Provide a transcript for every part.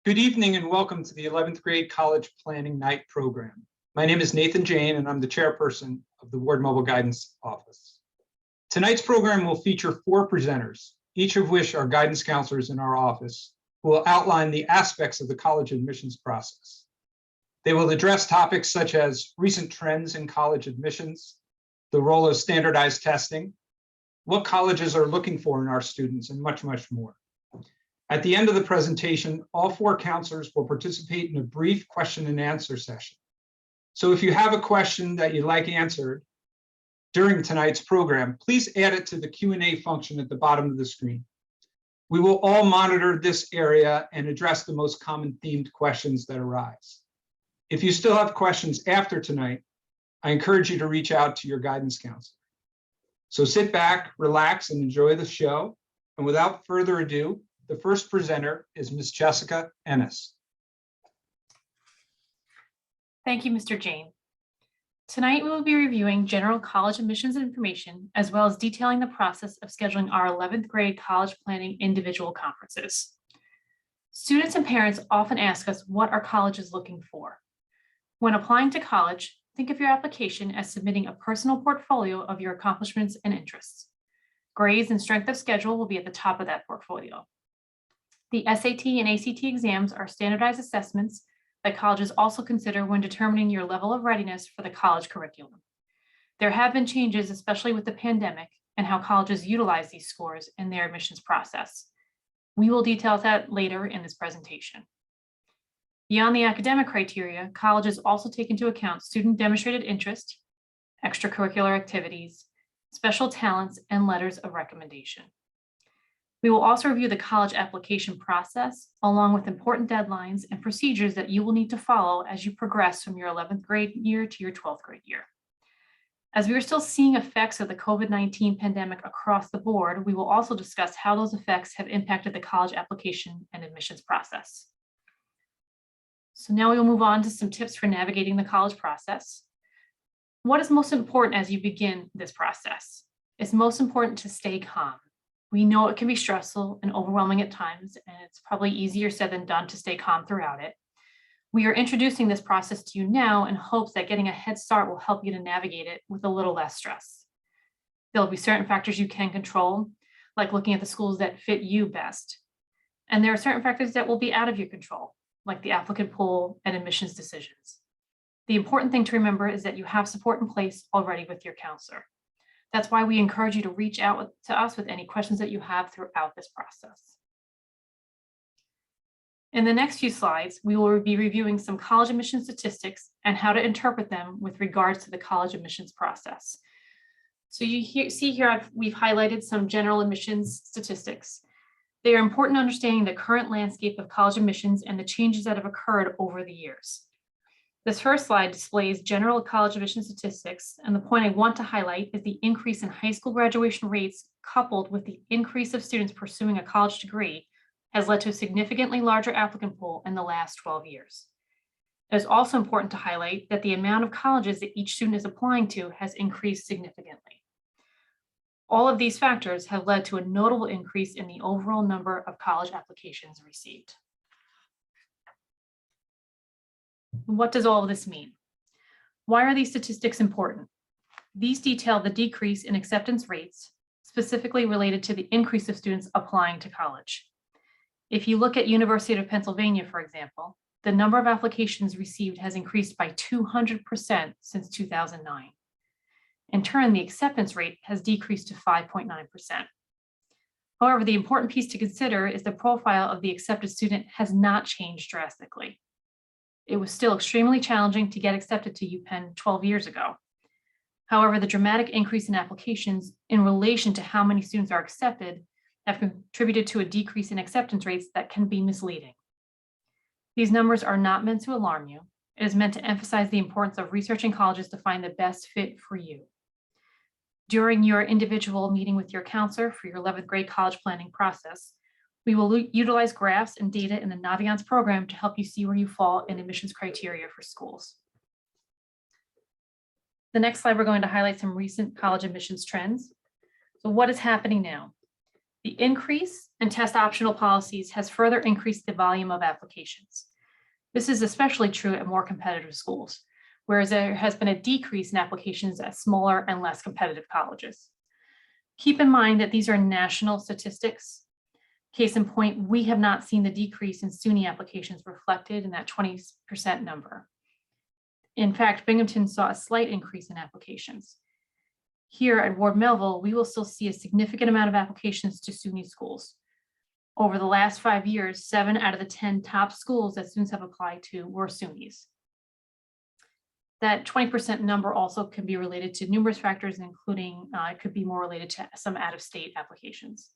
Good evening and welcome to the 11th grade College Planning Night program. My name is Nathan Jane and I'm the chairperson of the Ward Mobile Guidance Office. Tonight's program will feature 4 presenters, each of which are guidance counselors in our office, who will outline the aspects of the college admissions process. They will address topics such as recent trends in college admissions, the role of standardized testing, what colleges are looking for in our students, and much, much more. At the end of the presentation, all 4 counselors will participate in a brief question and answer session. So if you have a question that you'd like answered during tonight's program, please add it to the Q&A function at the bottom of the screen. We will all monitor this area and address the most common themed questions that arise. If you still have questions after tonight, I encourage you to reach out to your guidance counselor. So sit back, relax, and enjoy the show. And without further ado, the first presenter is Ms. Jessica Ennis. Thank you, Mr. Jane. Tonight, we will be reviewing general college admissions information, as well as detailing the process of scheduling our 11th grade college planning individual conferences. Students and parents often ask us what our college is looking for. When applying to college, think of your application as submitting a personal portfolio of your accomplishments and interests. Grades and strength of schedule will be at the top of that portfolio. The SAT and ACT exams are standardized assessments that colleges also consider when determining your level of readiness for the college curriculum. There have been changes, especially with the pandemic, and how colleges utilize these scores in their admissions process. We will detail that later in this presentation. Beyond the academic criteria, colleges also take into account student demonstrated interest, extracurricular activities, special talents, and letters of recommendation. We will also review the college application process, along with important deadlines and procedures that you will need to follow as you progress from your 11th grade year to your 12th grade year. As we are still seeing effects of the COVID-19 pandemic across the board, we will also discuss how those effects have impacted the college application and admissions process. So now we will move on to some tips for navigating the college process. What is most important as you begin this process? It's most important to stay calm. We know it can be stressful and overwhelming at times, and it's probably easier said than done to stay calm throughout it. We are introducing this process to you now in hopes that getting a head start will help you to navigate it with a little less stress. There'll be certain factors you can control, like looking at the schools that fit you best. And there are certain factors that will be out of your control, like the applicant pool and admissions decisions. The important thing to remember is that you have support in place already with your counselor. That's why we encourage you to reach out to us with any questions that you have throughout this process. In the next few slides, we will be reviewing some college admission statistics and how to interpret them with regards to the college admissions process. So you see here, we've highlighted some general admissions statistics. They are important to understanding the current landscape of college admissions and the changes that have occurred over the years. This first slide displays general college admission statistics, and the point I want to highlight is the increase in high school graduation rates coupled with the increase of students pursuing a college degree has led to a significantly larger applicant pool in the last 12 years. It is also important to highlight that the amount of colleges that each student is applying to has increased significantly. All of these factors have led to a notable increase in the overall number of college applications received. What does all of this mean? Why are these statistics important? These detail the decrease in acceptance rates, specifically related to the increase of students applying to college. If you look at University of Pennsylvania, for example, the number of applications received has increased by 200% since 2009. In turn, the acceptance rate has decreased to 5.9%. However, the important piece to consider is the profile of the accepted student has not changed drastically. It was still extremely challenging to get accepted to UPenn 12 years ago. However, the dramatic increase in applications in relation to how many students are accepted have contributed to a decrease in acceptance rates that can be misleading. These numbers are not meant to alarm you. It is meant to emphasize the importance of researching colleges to find the best fit for you. During your individual meeting with your counselor for your 11th grade college planning process, we will utilize graphs and data in the Naviance program to help you see where you fall in admissions criteria for schools. The next slide, we're going to highlight some recent college admissions trends. So what is happening now? The increase in test optional policies has further increased the volume of applications. This is especially true at more competitive schools, whereas there has been a decrease in applications at smaller and less competitive colleges. Keep in mind that these are national statistics. Case in point, we have not seen the decrease in SUNY applications reflected in that 20% number. In fact, Binghamton saw a slight increase in applications. Here at Ward Melville, we will still see a significant amount of applications to SUNY schools. Over the last 5 years, 7 out of the 10 top schools that students have applied to were SUNYs. That 20% number also can be related to numerous factors, including it could be more related to some out-of-state applications.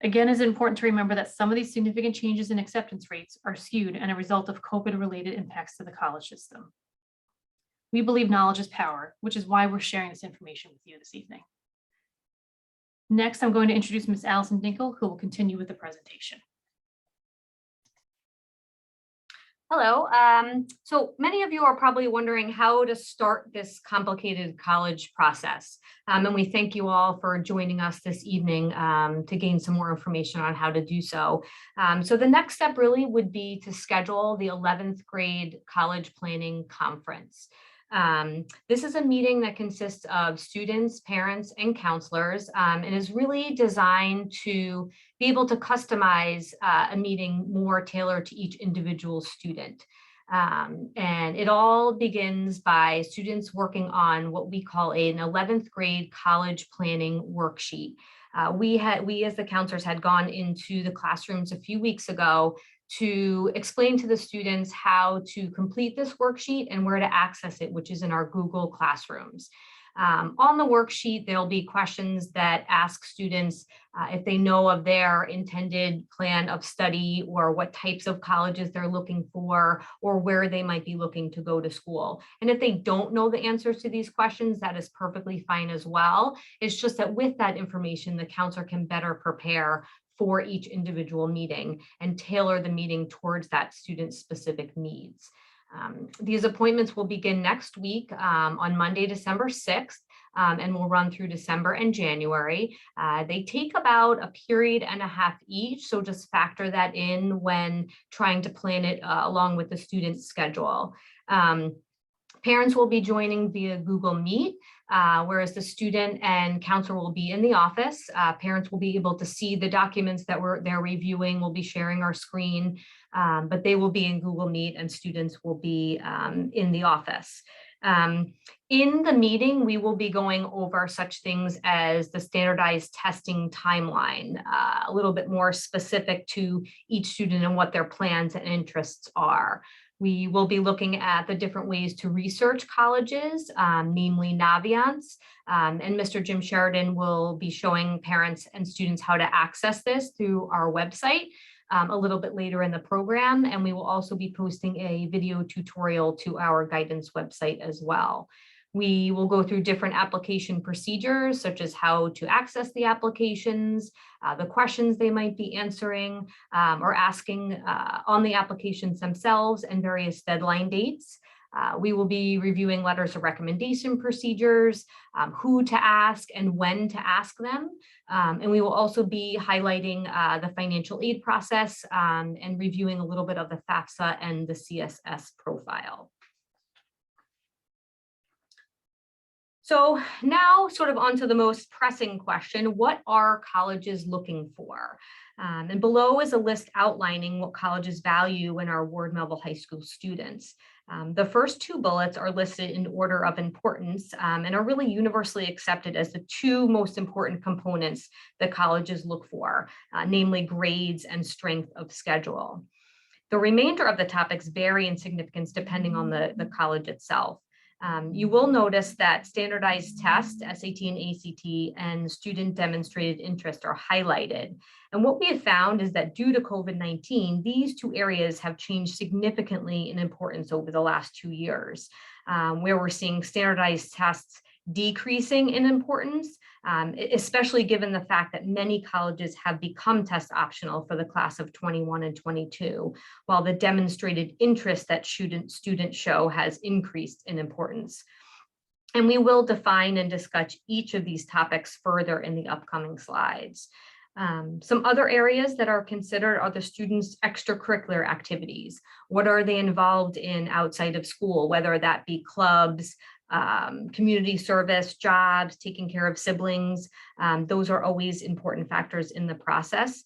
Again, it's important to remember that some of these significant changes in acceptance rates are skewed and a result of COVID-related impacts to the college system. We believe knowledge is power, which is why we're sharing this information with you this evening. Next, I'm going to introduce Ms. Allison Dinkle, who will continue with the presentation. Hello. So many of you are probably wondering how to start this complicated college process. And we thank you all for joining us this evening to gain some more information on how to do so. So the next step really would be to schedule the 11th grade college planning conference. This is a meeting that consists of students, parents, and counselors, and is really designed to be able to customize a meeting more tailored to each individual student. And it all begins by students working on what we call an 11th grade college planning worksheet. We as the counselors had gone into the classrooms a few weeks ago to explain to the students how to complete this worksheet and where to access it, which is in our Google Classrooms. On the worksheet, there'll be questions that ask students if they know of their intended plan of study or what types of colleges they're looking for or where they might be looking to go to school. And if they don't know the answers to these questions, that is perfectly fine as well. It's just that with that information, the counselor can better prepare for each individual meeting and tailor the meeting towards that student's specific needs. These appointments will begin next week on Monday, December 6th, and will run through December and January. They take about a period and a half each, so just factor that in when trying to plan it along with the student's schedule. Parents will be joining via Google Meet, whereas the student and counselor will be in the office. Parents will be able to see the documents that they're reviewing. We'll be sharing our screen, but they will be in Google Meet and students will be in the office. In the meeting, we will be going over such things as the standardized testing timeline, a little bit more specific to each student and what their plans and interests are. We will be looking at the different ways to research colleges, namely Naviance, and Mr. Jim Sheridan will be showing parents and students how to access this through our website a little bit later in the program, and we will also be posting a video tutorial to our guidance website as well. We will go through different application procedures, such as how to access the applications, the questions they might be answering or asking on the applications themselves, and various deadline dates. We will be reviewing letters of recommendation procedures, who to ask and when to ask them. And we will also be highlighting the financial aid process and reviewing a little bit of the FAFSA and the CSS profile. So now sort of onto the most pressing question, what are colleges looking for? And below is a list outlining what colleges value in our Ward Melville High School students. The first two bullets are listed in order of importance and are really universally accepted as the two most important components that colleges look for, namely grades and strength of schedule. The remainder of the topics vary in significance depending on the college itself. You will notice that standardized tests, SAT and ACT, and student demonstrated interest are highlighted. And what we have found is that due to COVID-19, these two areas have changed significantly in importance over the last 2 years, where we're seeing standardized tests decreasing in importance, especially given the fact that many colleges have become test optional for the class of 21 and 22, while the demonstrated interest that students show has increased in importance. And we will define and discuss each of these topics further in the upcoming slides. Some other areas that are considered are the students' extracurricular activities. What are they involved in outside of school, whether that be clubs, community service, jobs, taking care of siblings. Those are always important factors in the process.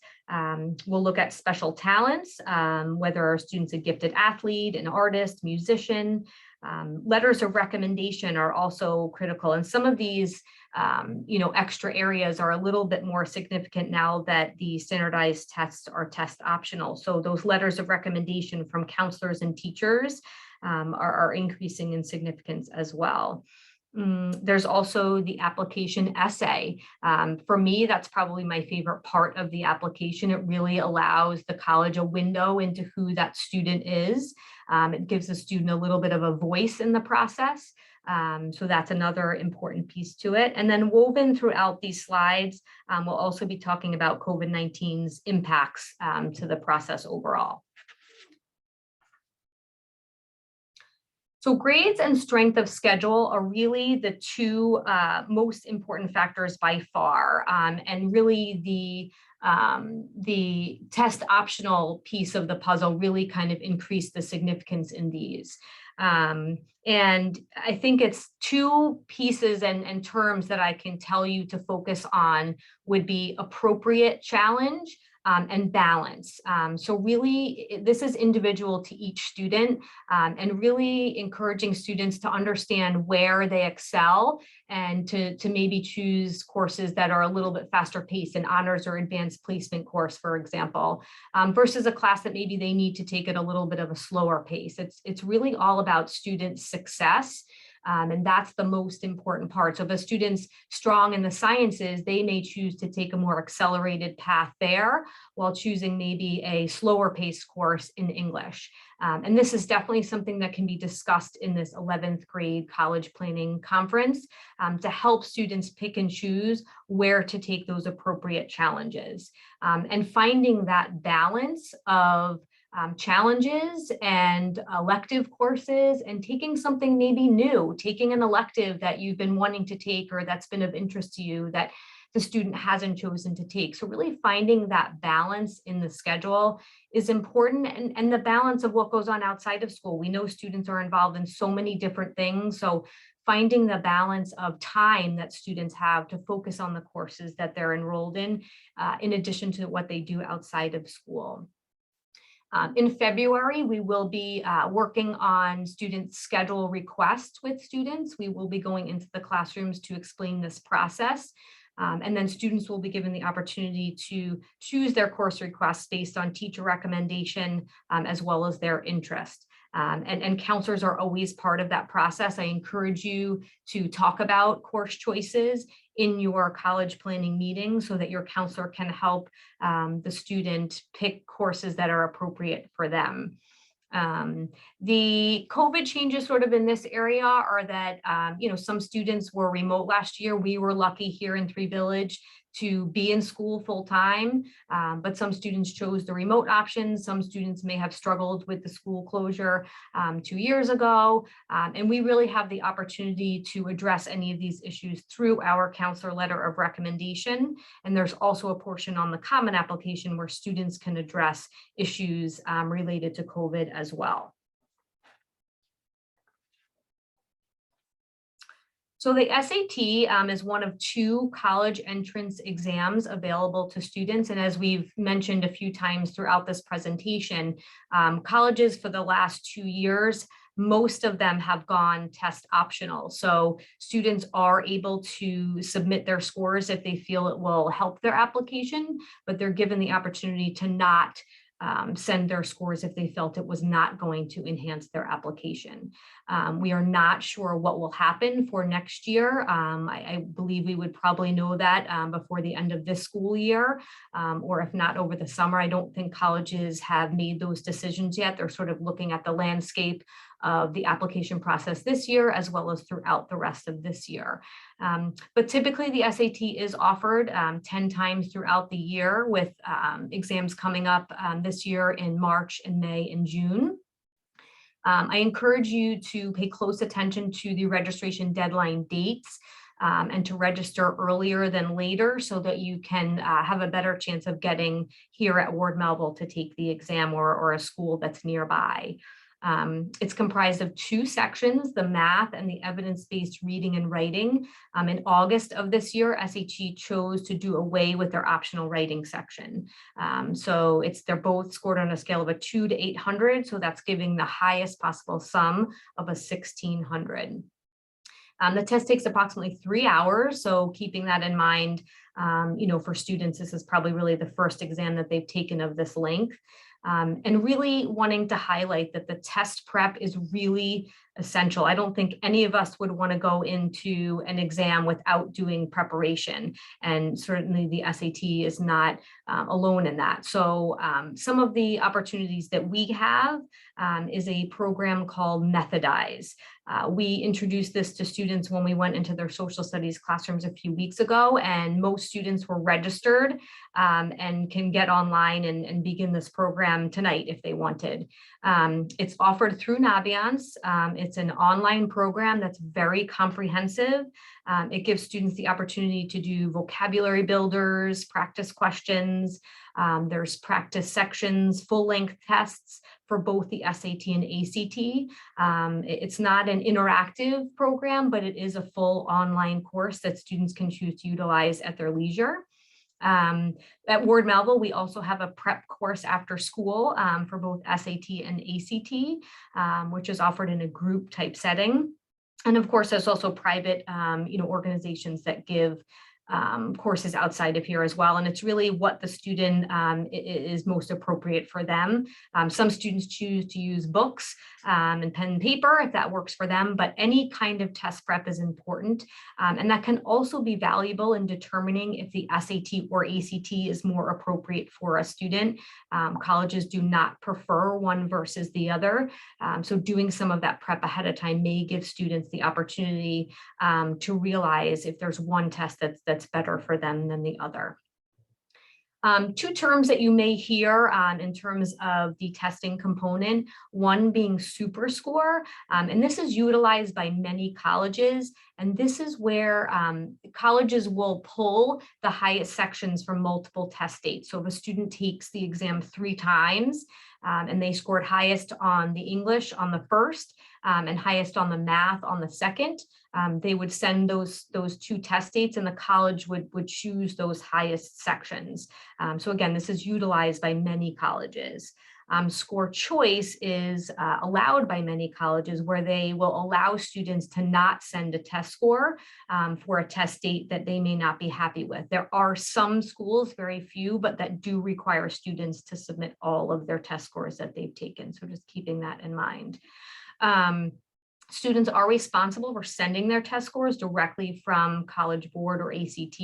We'll look at special talents, whether our student's a gifted athlete, an artist, musician. Letters of recommendation are also critical. And some of these extra areas are a little bit more significant now that the standardized tests are test optional. So those letters of recommendation from counselors and teachers are increasing in significance as well. There's also the application essay. For me, that's probably my favorite part of the application. It really allows the college a window into who that student is. It gives the student a little bit of a voice in the process. So that's another important piece to it. And then woven throughout these slides, we'll also be talking about COVID-19's impacts to the process overall. So grades and strength of schedule are really the two most important factors by far, and really the test optional piece of the puzzle really kind of increased the significance in these. And I think it's two pieces and terms that I can tell you to focus on would be appropriate challenge and balance. So really, this is individual to each student, and really encouraging students to understand where they excel and to maybe choose courses that are a little bit faster paced, an honors or advanced placement course, for example, versus a class that maybe they need to take at a little bit of a slower pace. It's really all about student success. And that's the most important part. So if a student's strong in the sciences, they may choose to take a more accelerated path there while choosing maybe a slower paced course in English. And this is definitely something that can be discussed in this 11th grade college planning conference to help students pick and choose where to take those appropriate challenges. And finding that balance of challenges and elective courses and taking something maybe new, taking an elective that you've been wanting to take or that's been of interest to you that the student hasn't chosen to take. So really finding that balance in the schedule is important, and the balance of what goes on outside of school. We know students are involved in so many different things. So finding the balance of time that students have to focus on the courses that they're enrolled in addition to what they do outside of school. In February, we will be working on student schedule requests with students. We will be going into the classrooms to explain this process. And then students will be given the opportunity to choose their course requests based on teacher recommendation as well as their interest. And counselors are always part of that process. I encourage you to talk about course choices in your college planning meeting so that your counselor can help the student pick courses that are appropriate for them. The COVID changes sort of in this area are that, some students were remote last year. We were lucky here in Three Village to be in school full time, but some students chose the remote option. Some students may have struggled with the school closure 2 years ago. And we really have the opportunity to address any of these issues through our counselor letter of recommendation. And there's also a portion on the common application where students can address issues related to COVID as well. So the SAT is one of 2 college entrance exams available to students. And as we've mentioned a few times throughout this presentation, colleges for the last 2 years, most of them have gone test optional. So students are able to submit their scores if they feel it will help their application, but they're given the opportunity to not send their scores if they felt it was not going to enhance their application. We are not sure what will happen for next year. I believe we would probably know that before the end of this school year, or if not over the summer. I don't think colleges have made those decisions yet. They're sort of looking at the landscape of the application process this year, as well as throughout the rest of this year. But typically the SAT is offered 10 times throughout the year, with exams coming up this year in March and May and June. I encourage you to pay close attention to the registration deadline dates. and to register earlier than later so that you can have a better chance of getting here at Ward Melville to take the exam, or a school that's nearby. It's comprised of 2 sections, the math and the evidence-based reading and writing. In August of this year, SHE chose to do away with their optional writing section. So they're both scored on a scale of a 2 to 800. So that's giving the highest possible sum of a 1600. The test takes approximately 3 hours. So keeping that in mind, for students, this is probably really the first exam that they've taken of this length. And really wanting to highlight that the test prep is really essential. I don't think any of us would want to go into an exam without doing preparation, and certainly the SAT is not alone in that. So some of the opportunities that we have is a program called Methodize. We introduced this to students when we went into their social studies classrooms a few weeks ago, and most students were registered and can get online and begin this program tonight if they wanted. It's offered through Naviance. It's an online program that's very comprehensive. It gives students the opportunity to do vocabulary builders, practice questions. There's practice sections, full-length tests for both the SAT and ACT. It's not an interactive program, but it is a full online course that students can choose to utilize at their leisure. At Ward Melville, we also have a prep course after school for both SAT and ACT, which is offered in a group type setting. And of course, there's also private, organizations that give courses outside of here as well. And it's really what the student is most appropriate for them. Some students choose to use books and pen and paper if that works for them, but any kind of test prep is important. And that can also be valuable in determining if the SAT or ACT is more appropriate for a student. Colleges do not prefer one versus the other. So doing some of that prep ahead of time may give students the opportunity to realize if there's one test that's better for them than the other. 2 terms that you may hear in terms of the testing component, one being SuperScore, and this is utilized by many colleges. And this is where colleges will pull the highest sections from multiple test dates. So if a student takes the exam 3 times and they scored highest on the English on the first and highest on the math on the second, they would send those 2 test dates, and the college would choose those highest sections. So again, this is utilized by many colleges. Score choice is allowed by many colleges, where they will allow students to not send a test score for a test date that they may not be happy with. There are some schools, very few, but that do require students to submit all of their test scores that they've taken. So just keeping that in mind. Students are responsible for sending their test scores directly from College Board or ACT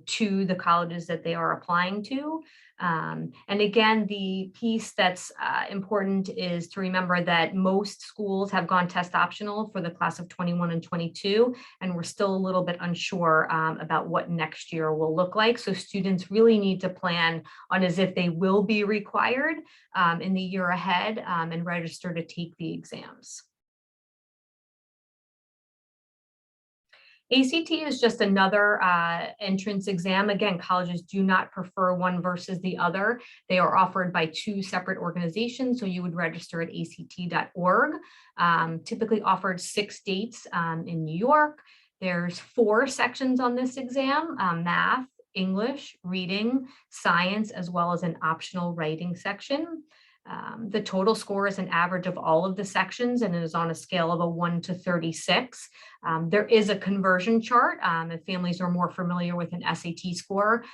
to the colleges that they are applying to. And again, the piece that's important is to remember that most schools have gone test optional for the class of 21 and 22, and we're still a little bit unsure about what next year will look like. So students really need to plan on as if they will be required in the year ahead and register to take the exams. ACT is just another entrance exam. Again, colleges do not prefer one versus the other. They are offered by 2 separate organizations. So you would register at act.org, typically offered 6 dates in New York. There's 4 sections on this exam: math, English, reading, science, as well as an optional writing section. The total score is an average of all of the sections, and it is on a scale of a 1 to 36. There is a conversion chart. If families are more familiar with an SAT score,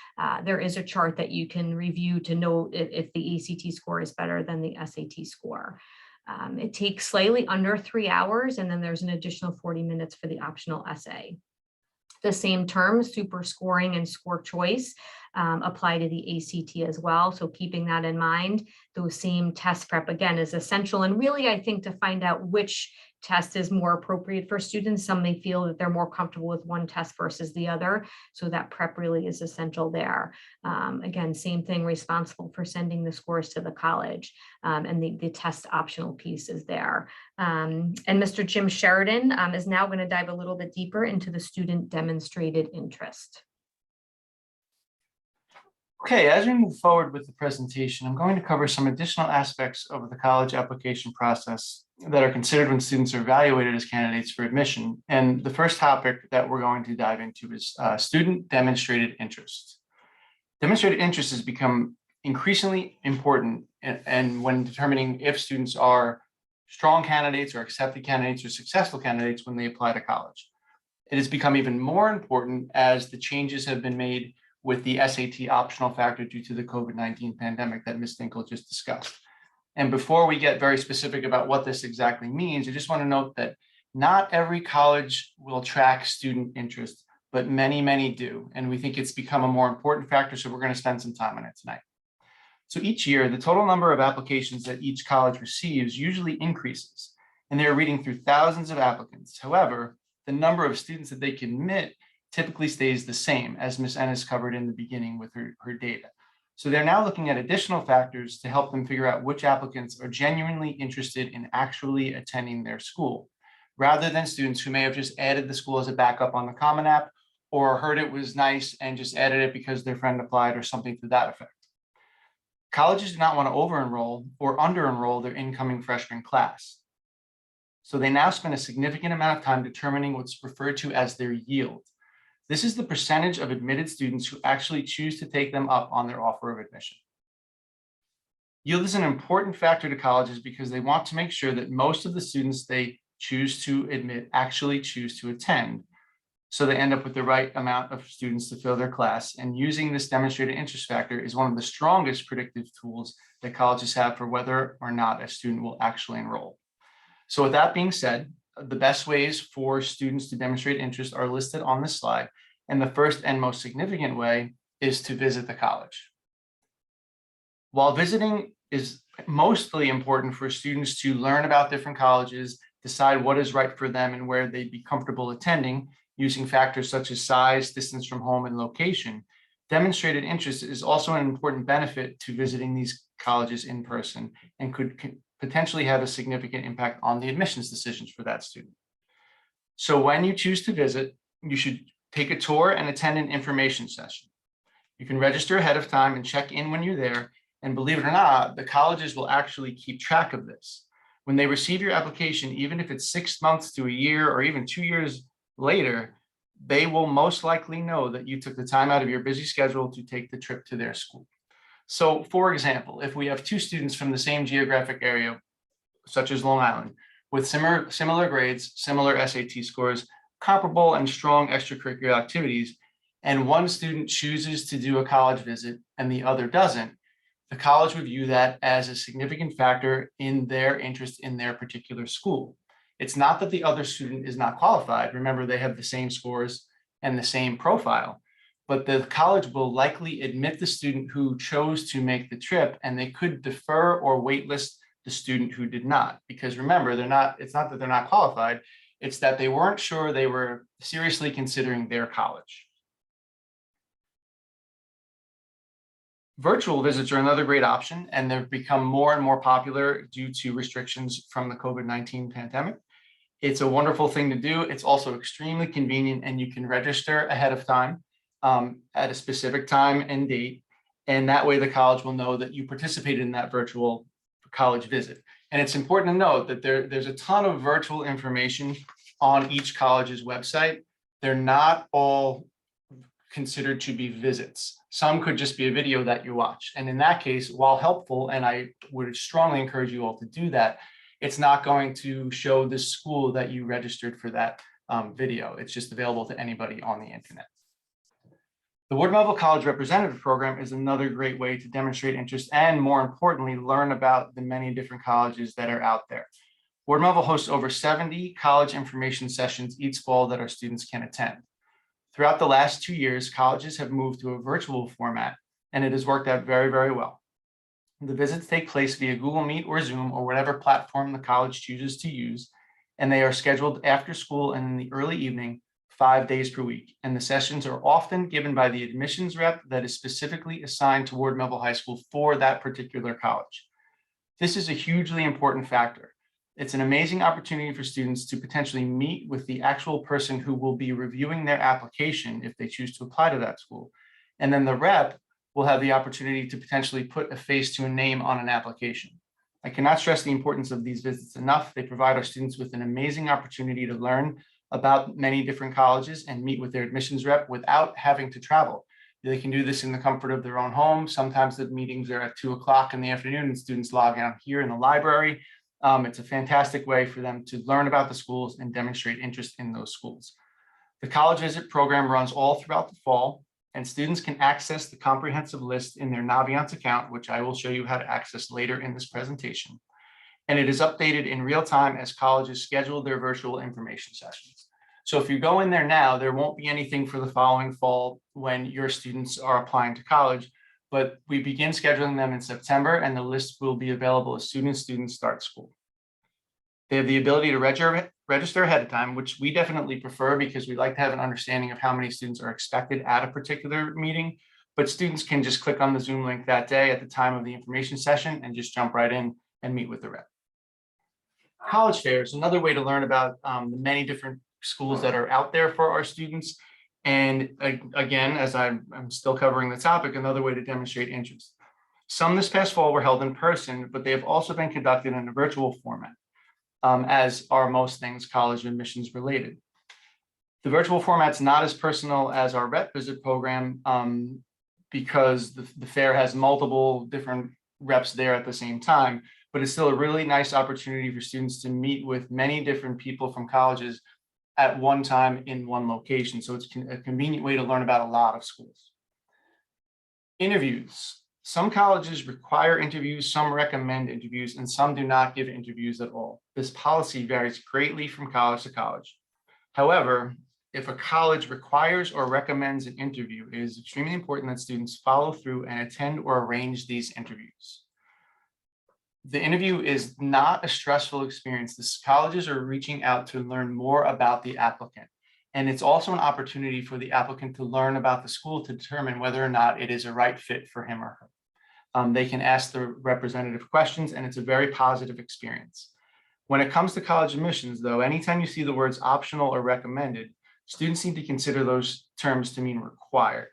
there is a chart that you can review to know if the ACT score is better than the SAT score. It takes slightly under 3 hours, and then there's an additional 40 minutes for the optional essay. The same terms, super scoring and score choice, apply to the ACT as well. So keeping that in mind, those same test prep again is essential. And really, I think to find out which test is more appropriate for students. Some may feel that they're more comfortable with one test versus the other. So that prep really is essential there. Again, same thing, responsible for sending the scores to the college, and the test optional piece is there. And Mr. Jim Sheridan is now going to dive a little bit deeper into the student demonstrated interest. Okay, as we move forward with the presentation, I'm going to cover some additional aspects of the college application process that are considered when students are evaluated as candidates for admission. And the first topic that we're going to dive into is student demonstrated interest. Demonstrated interest has become increasingly important and when determining if students are strong candidates or accepted candidates or successful candidates when they apply to college. It has become even more important as the changes have been made with the SAT optional factor due to the COVID-19 pandemic that Ms. Dinkle just discussed. And before we get very specific about what this exactly means, I just want to note that not every college will track student interest, but many, many do. And we think it's become a more important factor, so we're going to spend some time on it tonight. So each year, the total number of applications that each college receives usually increases, and they're reading through thousands of applicants. However, the number of students that they can admit typically stays the same, as Ms. Ennis covered in the beginning with her data. So they're now looking at additional factors to help them figure out which applicants are genuinely interested in actually attending their school, rather than students who may have just added the school as a backup on the Common App or heard it was nice and just added it because their friend applied or something to that effect. Colleges do not want to over-enroll or under-enroll their incoming freshman class. So they now spend a significant amount of time determining what's referred to as their yield. This is the percentage of admitted students who actually choose to take them up on their offer of admission. Yield is an important factor to colleges because they want to make sure that most of the students they choose to admit actually choose to attend. So they end up with the right amount of students to fill their class. And using this demonstrated interest factor is one of the strongest predictive tools that colleges have for whether or not a student will actually enroll. So with that being said, the best ways for students to demonstrate interest are listed on this slide. And the first and most significant way is to visit the college. While visiting is mostly important for students to learn about different colleges, decide what is right for them and where they'd be comfortable attending, using factors such as size, distance from home, and location, demonstrated interest is also an important benefit to visiting these colleges in person and could potentially have a significant impact on the admissions decisions for that student. So when you choose to visit, you should take a tour and attend an information session. You can register ahead of time and check in when you're there. And believe it or not, the colleges will actually keep track of this. When they receive your application, even if it's 6 months to a year or even 2 years later, they will most likely know that you took the time out of your busy schedule to take the trip to their school. So for example, if we have 2 students from the same geographic area, such as Long Island, with similar grades, similar SAT scores, comparable and strong extracurricular activities, and one student chooses to do a college visit and the other doesn't, the college would view that as a significant factor in their interest in their particular school. It's not that the other student is not qualified. Remember, they have the same scores and the same profile, but the college will likely admit the student who chose to make the trip, and they could defer or waitlist the student who did not. Because remember, it's not that they're not qualified, it's that they weren't sure they were seriously considering their college. Virtual visits are another great option, and they've become more and more popular due to restrictions from the COVID-19 pandemic. It's a wonderful thing to do. It's also extremely convenient, and you can register ahead of time at a specific time and date. And that way the college will know that you participated in that virtual college visit. And it's important to note that there's a ton of virtual information on each college's website. They're not all considered to be visits. Some could just be a video that you watch. And in that case, while helpful, and I would strongly encourage you all to do that, it's not going to show the school that you registered for that video. It's just available to anybody on the internet. The Ward Melville College Representative Program is another great way to demonstrate interest and, more importantly, learn about the many different colleges that are out there. Ward Melville hosts over 70 college information sessions each fall that our students can attend. Throughout the last 2 years, colleges have moved to a virtual format, and it has worked out very, very well. The visits take place via Google Meet or Zoom or whatever platform the college chooses to use, and they are scheduled after school and in the early evening, 5 days per week. And the sessions are often given by the admissions rep that is specifically assigned to Ward Melville High School for that particular college. This is a hugely important factor. It's an amazing opportunity for students to potentially meet with the actual person who will be reviewing their application if they choose to apply to that school. And then the rep will have the opportunity to potentially put a face to a name on an application. I cannot stress the importance of these visits enough. They provide our students with an amazing opportunity to learn about many different colleges and meet with their admissions rep without having to travel. They can do this in the comfort of their own home. Sometimes the meetings are at 2 o'clock in the afternoon and students log on here in the library. It's a fantastic way for them to learn about the schools and demonstrate interest in those schools. The college visit program runs all throughout the fall, and students can access the comprehensive list in their Naviance account, which I will show you how to access later in this presentation. And it is updated in real time as colleges schedule their virtual information sessions. So if you go in there now, there won't be anything for the following fall when your students are applying to college, but we begin scheduling them in September, and the list will be available as soon as students start school. They have the ability to register ahead of time, which we definitely prefer because we like to have an understanding of how many students are expected at a particular meeting, but students can just click on the Zoom link that day at the time of the information session and just jump right in and meet with the rep. College fairs, another way to learn about the many different schools that are out there for our students. And again, as I'm still covering the topic, another way to demonstrate interest. Some this past fall were held in person, but they have also been conducted in a virtual format, as are most things college admissions related. The virtual format's not as personal as our rep visit program because the fair has multiple different reps there at the same time, but it's still a really nice opportunity for students to meet with many different people from colleges at one time in one location. So it's a convenient way to learn about a lot of schools. Interviews. Some colleges require interviews, some recommend interviews, and some do not give interviews at all. This policy varies greatly from college to college. However, if a college requires or recommends an interview, it is extremely important that students follow through and attend or arrange these interviews. The interview is not a stressful experience. The colleges are reaching out to learn more about the applicant. And it's also an opportunity for the applicant to learn about the school to determine whether or not it is a right fit for him or her. They can ask the representative questions, and it's a very positive experience. When it comes to college admissions, though, anytime you see the words optional or recommended, students need to consider those terms to mean required.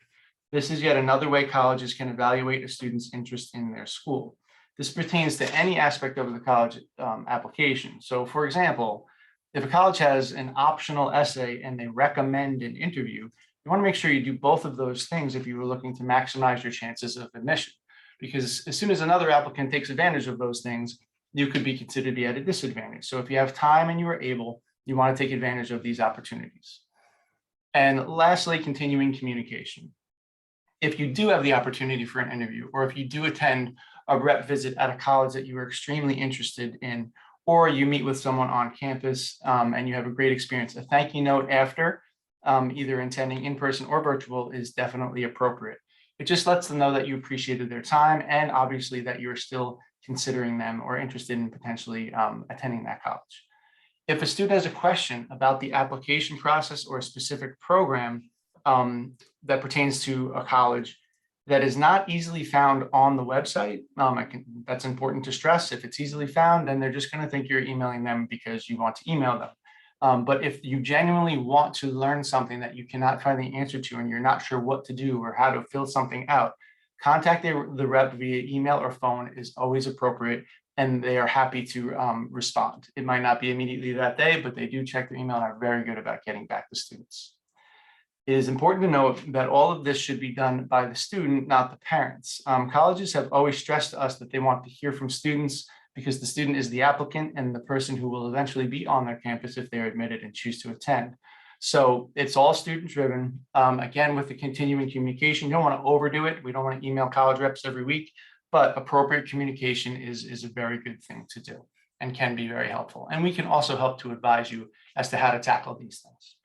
This is yet another way colleges can evaluate a student's interest in their school. This pertains to any aspect of the college application. So for example, if a college has an optional essay and they recommend an interview, you want to make sure you do both of those things if you were looking to maximize your chances of admission. Because as soon as another applicant takes advantage of those things, you could be considered to be at a disadvantage. So if you have time and you are able, you want to take advantage of these opportunities. And lastly, continuing communication. If you do have the opportunity for an interview, or if you do attend a rep visit at a college that you are extremely interested in, or you meet with someone on campus and you have a great experience, a thank you note after, either attending in person or virtual, is definitely appropriate. It just lets them know that you appreciated their time and obviously that you're still considering them or interested in potentially attending that college. If a student has a question about the application process or a specific program that pertains to a college that is not easily found on the website, that's important to stress. If it's easily found, then they're just going to think you're emailing them because you want to email them. But if you genuinely want to learn something that you cannot find the answer to and you're not sure what to do or how to fill something out, contact the rep via email or phone is always appropriate, and they are happy to respond. It might not be immediately that day, but they do check their email and are very good about getting back to students. It is important to note that all of this should be done by the student, not the parents. Colleges have always stressed to us that they want to hear from students because the student is the applicant and the person who will eventually be on their campus if they're admitted and choose to attend. So it's all student driven. Again, with the continuing communication, you don't want to overdo it. We don't want to email college reps every week, but appropriate communication is a very good thing to do and can be very helpful. And we can also help to advise you as to how to tackle these things.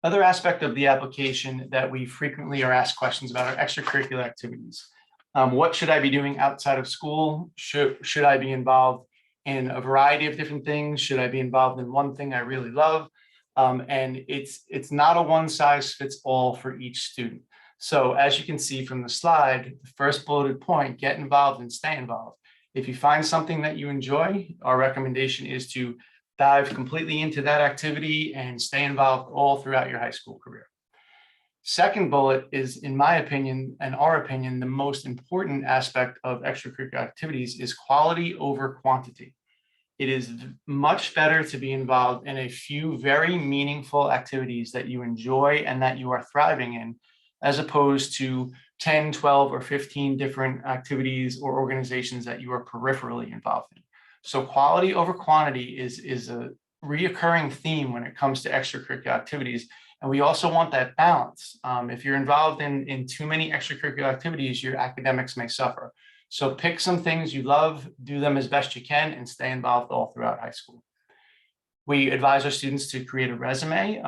Other aspect of the application that we frequently are asked questions about are extracurricular activities. What should I be doing outside of school? Should I be involved in a variety of different things? Should I be involved in one thing I really love? And it's not a one size fits all for each student. So as you can see from the slide, the first bulleted point, get involved and stay involved. If you find something that you enjoy, our recommendation is to dive completely into that activity and stay involved all throughout your high school career. Second bullet is, in my opinion and our opinion, the most important aspect of extracurricular activities is quality over quantity. It is much better to be involved in a few very meaningful activities that you enjoy and that you are thriving in, as opposed to 10, 12, or 15 different activities or organizations that you are peripherally involved in. So quality over quantity is a reoccurring theme when it comes to extracurricular activities. And we also want that balance. If you're involved in too many extracurricular activities, your academics may suffer. So pick some things you love, do them as best you can, and stay involved all throughout high school. We advise our students to create a resume.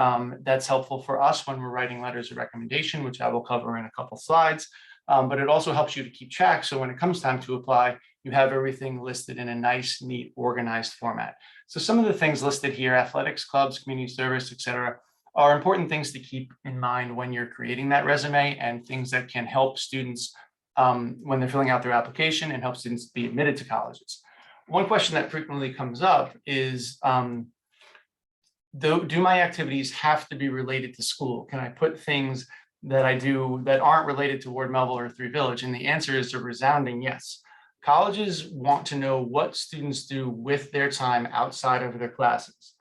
That's helpful for us when we're writing letters of recommendation, which I will cover in a couple slides. But it also helps you to keep track. So when it comes time to apply, you have everything listed in a nice, neat, organized format. So some of the things listed here, athletics, clubs, community service, et cetera, are important things to keep in mind when you're creating that resume, and things that can help students when they're filling out their application and help students be admitted to colleges. One question that frequently comes up is, do my activities have to be related to school? Can I put things that I do that aren't related to Ward Melville or Three Village? And the answer is a resounding yes. Colleges want to know what students do with their time outside of their classes.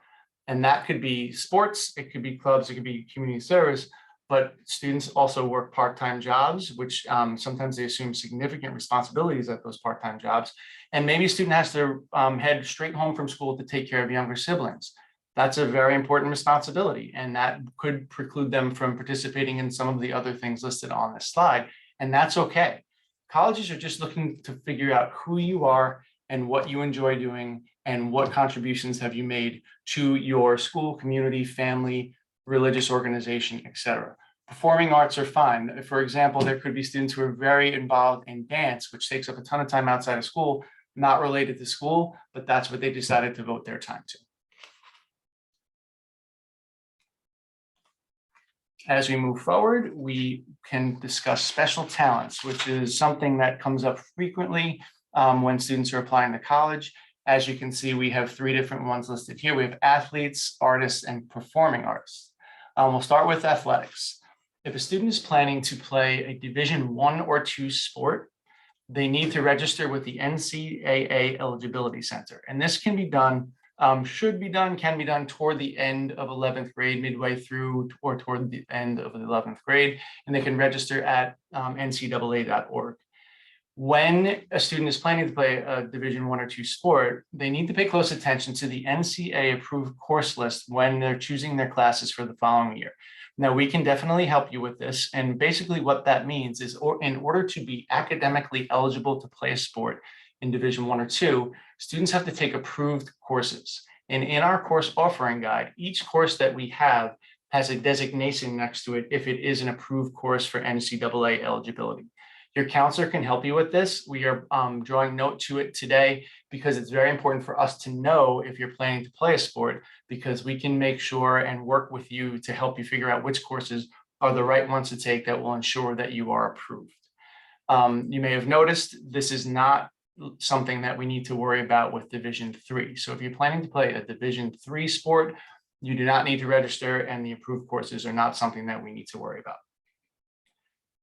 And that could be sports, it could be clubs, it could be community service, but students also work part-time jobs, which sometimes they assume significant responsibilities at those part-time jobs. And maybe a student has to head straight home from school to take care of younger siblings. That's a very important responsibility, and that could preclude them from participating in some of the other things listed on this slide, and that's okay. Colleges are just looking to figure out who you are and what you enjoy doing and what contributions have you made to your school, community, family, religious organization, etc. Performing arts are fine. For example, there could be students who are very involved in dance, which takes up a ton of time outside of school, not related to school, but that's what they decided to devote their time to. As we move forward, we can discuss special talents, which is something that comes up frequently when students are applying to college. As you can see, we have 3 different ones listed here. We have athletes, artists, and performing artists. We'll start with athletics. If a student is planning to play a Division I or II sport, they need to register with the NCAA Eligibility Center. And this can be done, can be done toward the end of 11th grade, midway through or toward the end of the 11th grade, and they can register at ncaa.org. When a student is planning to play a Division I or II sport, they need to pay close attention to the NCAA approved course list when they're choosing their classes for the following year. Now, we can definitely help you with this. And basically what that means is, in order to be academically eligible to play a sport in Division I or II, students have to take approved courses. And in our course offering guide, each course that we have has a designation next to it if it is an approved course for NCAA eligibility. Your counselor can help you with this. We are drawing note to it today because it's very important for us to know if you're planning to play a sport, because we can make sure and work with you to help you figure out which courses are the right ones to take that will ensure that you are approved. You may have noticed this is not something that we need to worry about with Division III. So if you're planning to play a Division III sport, you do not need to register, and the approved courses are not something that we need to worry about.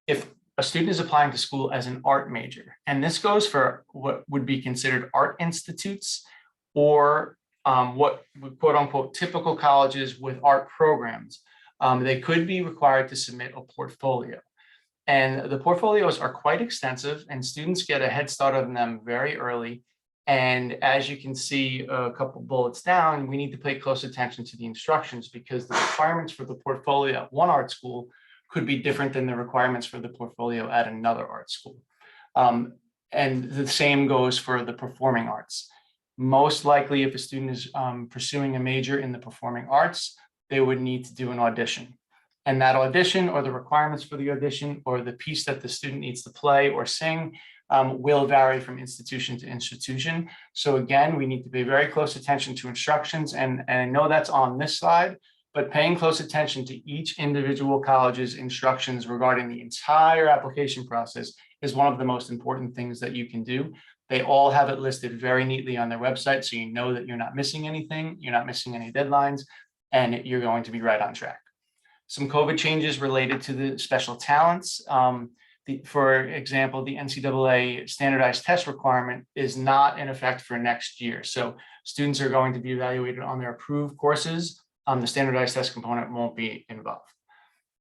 If a student is applying to school as an art major, and this goes for what would be considered art institutes or what quote unquote typical colleges with art programs, they could be required to submit a portfolio. And the portfolios are quite extensive, and students get a head start on them very early. And as you can see a couple bullets down, we need to pay close attention to the instructions, because the requirements for the portfolio at one art school could be different than the requirements for the portfolio at another art school. And the same goes for the performing arts. Most likely, if a student is pursuing a major in the performing arts, they would need to do an audition. And that audition, or the requirements for the audition, or the piece that the student needs to play or sing will vary from institution to institution. So again, we need to pay very close attention to instructions, and I know that's on this slide, but paying close attention to each individual college's instructions regarding the entire application process is one of the most important things that you can do. They all have it listed very neatly on their website, so you know that you're not missing anything, you're not missing any deadlines, and you're going to be right on track. Some COVID changes related to the special talents. For example, the NCAA standardized test requirement is not in effect for next year. So students are going to be evaluated on their approved courses. The standardized test component won't be involved.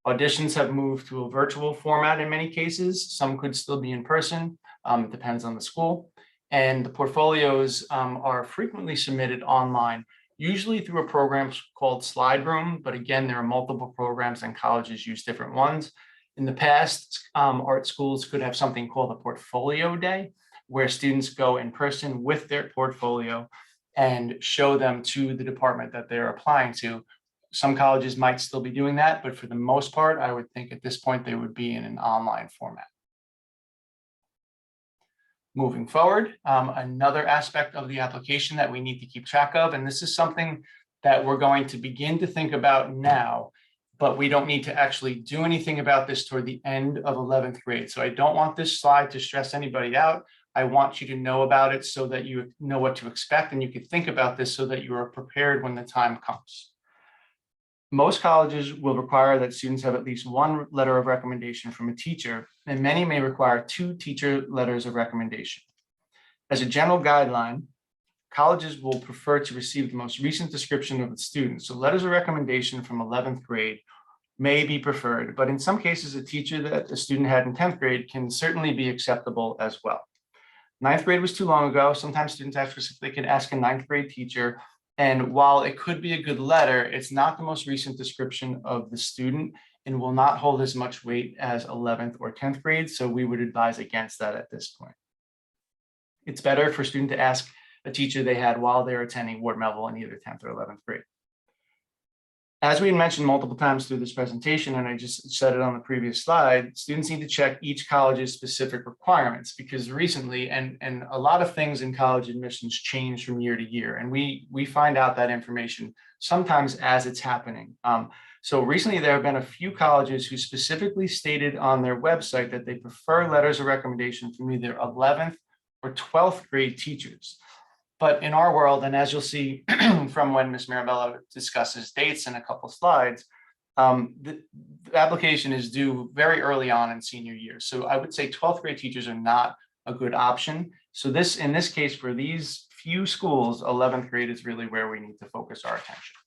Auditions have moved to a virtual format in many cases. Some could still be in person. It depends on the school. And the portfolios are frequently submitted online, usually through a program called SlideRoom. But again, there are multiple programs and colleges use different ones. In the past, art schools could have something called a portfolio day, where students go in person with their portfolio and show them to the department that they're applying to. Some colleges might still be doing that, but for the most part, I would think at this point they would be in an online format. Moving forward, another aspect of the application that we need to keep track of, and this is something that we're going to begin to think about now, but we don't need to actually do anything about this toward the end of 11th grade. So I don't want this slide to stress anybody out. I want you to know about it so that you know what to expect, and you can think about this so that you are prepared when the time comes. Most colleges will require that students have at least one letter of recommendation from a teacher, and many may require 2 teacher letters of recommendation. As a general guideline, colleges will prefer to receive the most recent description of the student. So letters of recommendation from 11th grade may be preferred, but in some cases, a teacher that a student had in 10th grade can certainly be acceptable as well. 9th grade was too long ago. Sometimes students ask us if they could ask a 9th grade teacher. And while it could be a good letter, it's not the most recent description of the student and will not hold as much weight as 11th or 10th grade. So we would advise against that at this point. It's better for a student to ask a teacher they had while they're attending Ward Melville in either 10th or 11th grade. As we had mentioned multiple times through this presentation, and I just said it on the previous slide, students need to check each college's specific requirements, because recently, and a lot of things in college admissions change from year to year, and we find out that information sometimes as it's happening. So recently there have been a few colleges who specifically stated on their website that they prefer letters of recommendation from either 11th or 12th grade teachers. But in our world, and as you'll see from when Ms. Mirabella discusses dates in a couple slides, the application is due very early on in senior year. So I would say 12th grade teachers are not a good option. So in this case, for these few schools, 11th grade is really where we need to focus our attention.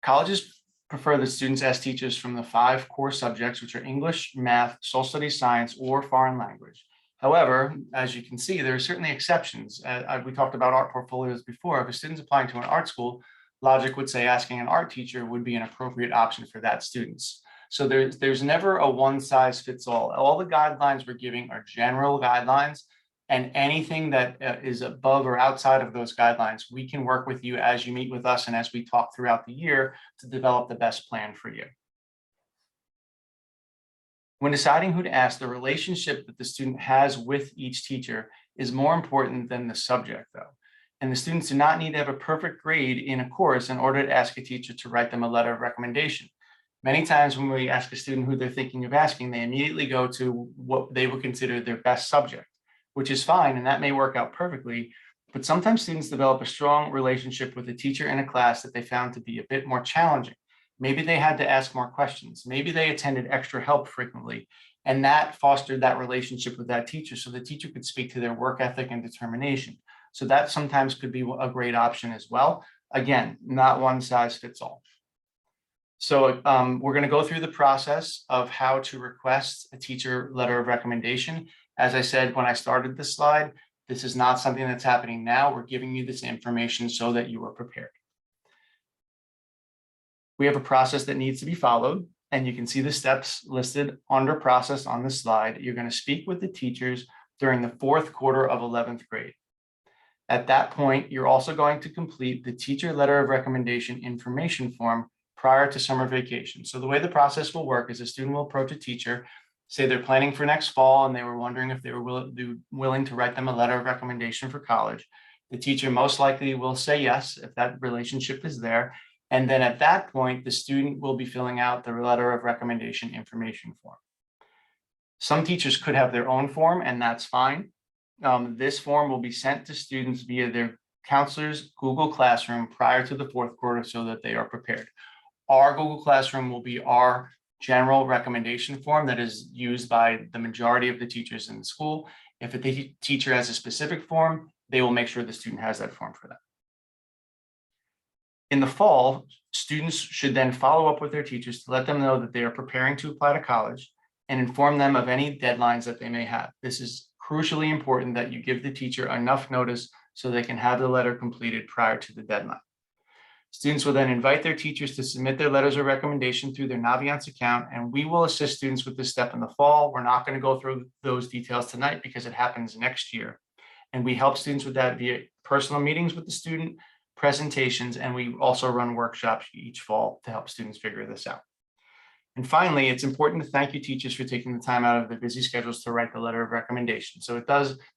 Colleges prefer the students as teachers from the 5 core subjects, which are English, math, social studies, science, or foreign language. However, as you can see, there are certainly exceptions. We talked about art portfolios before. If a student's applying to an art school, logic would say asking an art teacher would be an appropriate option for that students. So there's never a one size fits all. All the guidelines we're giving are general guidelines, and anything that is above or outside of those guidelines, we can work with you as you meet with us and as we talk throughout the year to develop the best plan for you. When deciding who to ask, the relationship that the student has with each teacher is more important than the subject, though. And the students do not need to have a perfect grade in a course in order to ask a teacher to write them a letter of recommendation. Many times when we ask a student who they're thinking of asking, they immediately go to what they would consider their best subject, which is fine, and that may work out perfectly. But sometimes students develop a strong relationship with a teacher in a class that they found to be a bit more challenging. Maybe they had to ask more questions. Maybe they attended extra help frequently, and that fostered that relationship with that teacher so the teacher could speak to their work ethic and determination. So that sometimes could be a great option as well. Again, not one size fits all. So we're going to go through the process of how to request a teacher letter of recommendation. As I said when I started this slide, this is not something that's happening now. We're giving you this information so that you are prepared. We have a process that needs to be followed, and you can see the steps listed under process on this slide. You're going to speak with the teachers during the 4th quarter of 11th grade. At that point, you're also going to complete the teacher letter of recommendation information form prior to summer vacation. So the way the process will work is a student will approach a teacher, say they're planning for next fall, and they were wondering if they were willing to write them a letter of recommendation for college. The teacher most likely will say yes, if that relationship is there. And then at that point, the student will be filling out the letter of recommendation information form. Some teachers could have their own form, and that's fine. This form will be sent to students via their counselor's Google Classroom prior to the fourth quarter so that they are prepared. Our Google Classroom will be our general recommendation form that is used by the majority of the teachers in the school. If a teacher has a specific form, they will make sure the student has that form for them. In the fall, students should then follow up with their teachers to let them know that they are preparing to apply to college and inform them of any deadlines that they may have. This is crucially important that you give the teacher enough notice so they can have the letter completed prior to the deadline. Students will then invite their teachers to submit their letters of recommendation through their Naviance account, and we will assist students with this step in the fall. We're not going to go through those details tonight because it happens next year. And we help students with that via personal meetings with the student, presentations, and we also run workshops each fall to help students figure this out. And finally, it's important to thank you teachers for taking the time out of their busy schedules to write the letter of recommendation. So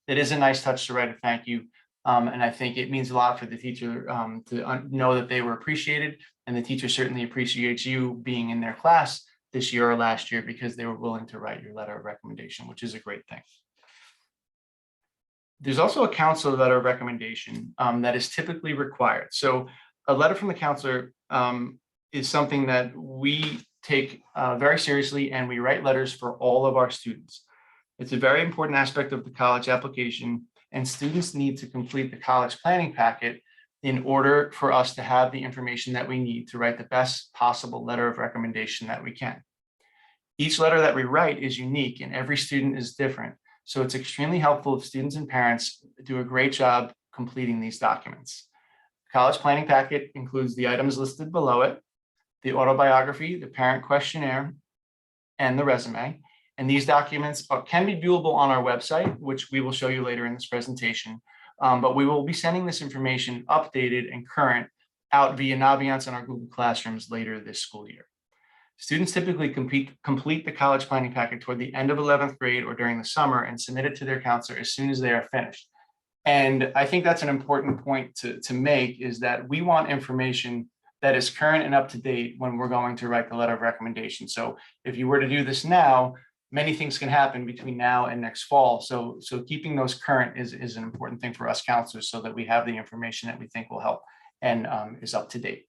it is a nice touch to write a thank you. And I think it means a lot for the teacher to know that they were appreciated, and the teacher certainly appreciates you being in their class this year or last year because they were willing to write your letter of recommendation, which is a great thing. There's also a counselor letter of recommendation that is typically required. So a letter from the counselor is something that we take very seriously, and we write letters for all of our students. It's a very important aspect of the college application, and students need to complete the college planning packet in order for us to have the information that we need to write the best possible letter of recommendation that we can. Each letter that we write is unique, and every student is different. So it's extremely helpful if students and parents do a great job completing these documents. College planning packet includes the items listed below it, the autobiography, the parent questionnaire, and the resume. And these documents can be viewable on our website, which we will show you later in this presentation. But we will be sending this information updated and current out via Naviance and our Google Classrooms later this school year. Students typically complete the college planning packet toward the end of 11th grade or during the summer and submit it to their counselor as soon as they are finished. And I think that's an important point to make, is that we want information that is current and up to date when we're going to write the letter of recommendation. So if you were to do this now, many things can happen between now and next fall. So keeping those current is an important thing for us counselors so that we have the information that we think will help and is up to date.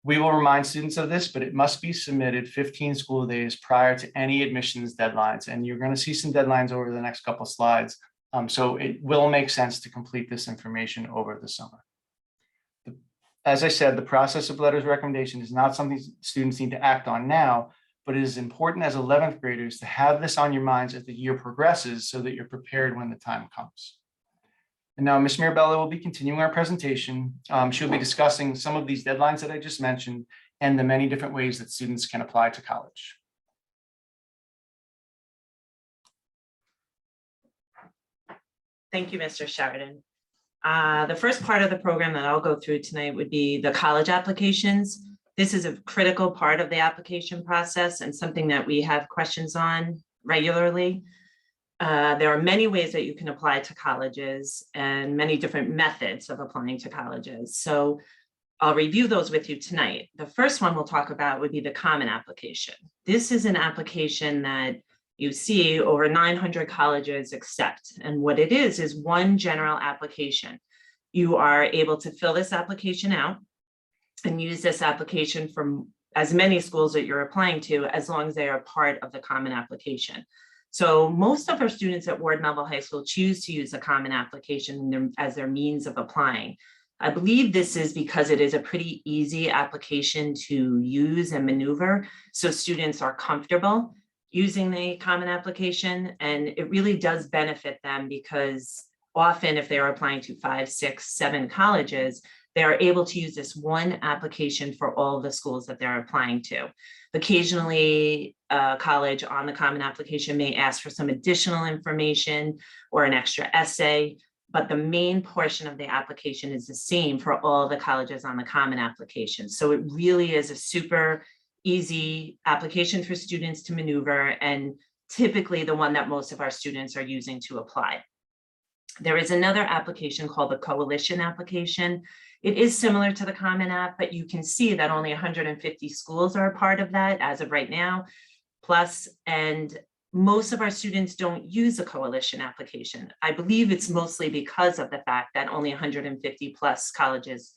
We will remind students of this, but it must be submitted 15 school days prior to any admissions deadlines. And you're going to see some deadlines over the next couple of slides. So it will make sense to complete this information over the summer. As I said, the process of letters of recommendation is not something students need to act on now, but it is important as 11th graders to have this on your minds as the year progresses so that you're prepared when the time comes. And now Ms. Mirabella will be continuing our presentation. She'll be discussing some of these deadlines that I just mentioned and the many different ways that students can apply to college. Thank you, Mr. Sheridan. The first part of the program that I'll go through tonight would be the college applications. This is a critical part of the application process and something that we have questions on regularly. There are many ways that you can apply to colleges and many different methods of applying to colleges. So I'll review those with you tonight. The first one we'll talk about would be the common application. This is an application that you see over 900 colleges accept. And what it is one general application. You are able to fill this application out and use this application from as many schools that you're applying to, as long as they are part of the common application. So most of our students at Ward Melville High School choose to use a common application as their means of applying. I believe this is because it is a pretty easy application to use and maneuver. So students are comfortable using the common application, and it really does benefit them because often if they are applying to 5, 6, 7 colleges, they are able to use this one application for all of the schools that they're applying to. Occasionally, a college on the common application may ask for some additional information or an extra essay, but the main portion of the application is the same for all the colleges on the Common application. So it really is a super easy application for students to maneuver, and typically the one that most of our students are using to apply. There is another application called the Coalition application. It is similar to the Common App, but you can see that only 150 schools are a part of that as of right now, plus, and most of our students don't use a Coalition application. I believe it's mostly because of the fact that only 150 plus colleges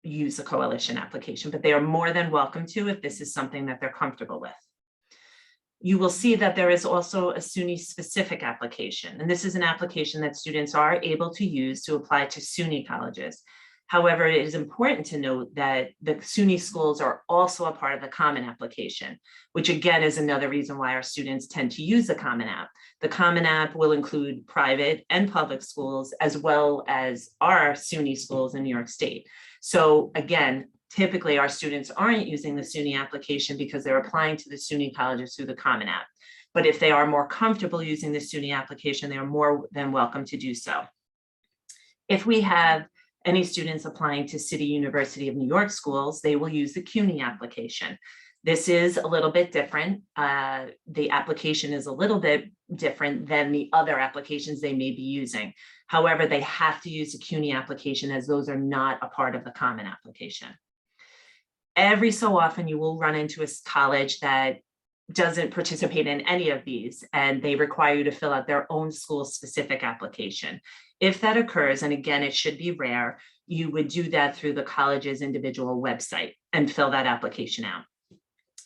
use a Coalition application, but they are more than welcome to if this is something that they're comfortable with. You will see that there is also a SUNY specific application, and this is an application that students are able to use to apply to SUNY colleges. However, it is important to note that the SUNY schools are also a part of the Common application, which again is another reason why our students tend to use the Common App. The Common App will include private and public schools, as well as our SUNY schools in New York State. So again, typically our students aren't using the SUNY application because they're applying to the SUNY colleges through the Common App. But if they are more comfortable using the SUNY application, they are more than welcome to do so. If we have any students applying to City University of New York schools, they will use the CUNY application. This is a little bit different. The application is a little bit different than the other applications they may be using. However, they have to use the CUNY application as those are not a part of the Common application. Every so often you will run into a college that doesn't participate in any of these, and they require you to fill out their own school specific application. If that occurs, and again, it should be rare, you would do that through the college's individual website and fill that application out.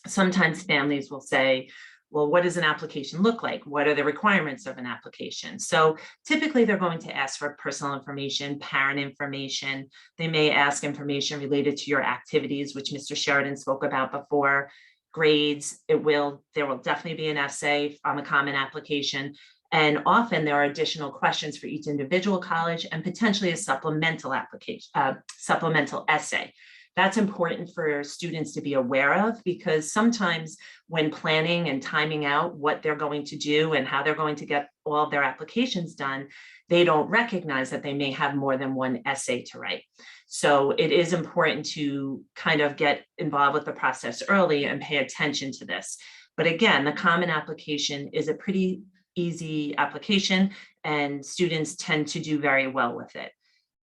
Sometimes families will say, well, what does an application look like? What are the requirements of an application? So typically they're going to ask for personal information, parent information. They may ask information related to your activities, which Mr. Sheridan spoke about before, grades. There will definitely be an essay on the Common application. And often there are additional questions for each individual college and potentially a supplemental application, supplemental essay. That's important for students to be aware of, because sometimes when planning and timing out what they're going to do and how they're going to get all of their applications done, they don't recognize that they may have more than one essay to write. So it is important to kind of get involved with the process early and pay attention to this. But again, the Common application is a pretty easy application and students tend to do very well with it.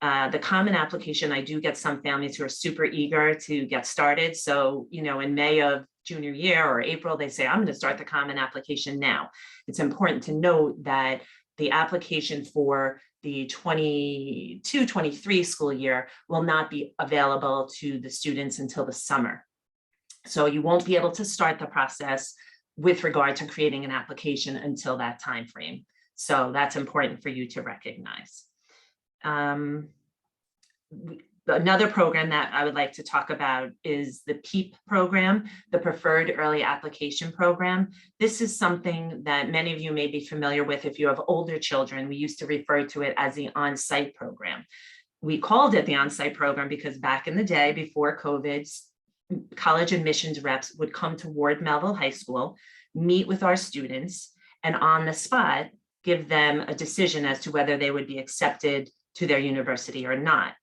The Common application, I do get some families who are super eager to get started. So, you know, in May of junior year or April, they say, I'm going to start the Common application now. It's important to note that the application for the 22-23 school year will not be available to the students until the summer. So you won't be able to start the process with regard to creating an application until that time frame. So that's important for you to recognize. Another program that I would like to talk about is the PEAP program, the Preferred Early Application Program. This is something that many of you may be familiar with if you have older children. We used to refer to it as the on-site program. We called it the on-site program because back in the day before COVID, college admissions reps would come to Ward Melville High School, meet with our students, and on the spot, give them a decision as to whether they would be accepted to their university or not.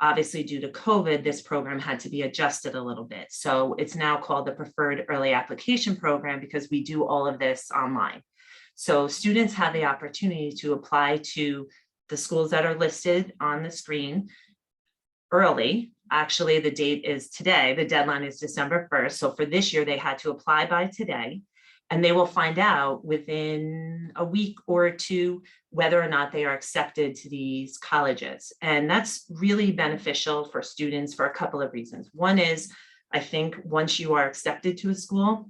Obviously, due to COVID, this program had to be adjusted a little bit. So it's now called the Preferred Early Application Program because we do all of this online. So students have the opportunity to apply to the schools that are listed on the screen early. Actually, the date is today. The deadline is December 1st. So for this year, they had to apply by today. And they will find out within a week or two whether or not they are accepted to these colleges. And that's really beneficial for students for a couple of reasons. One is, I think once you are accepted to a school,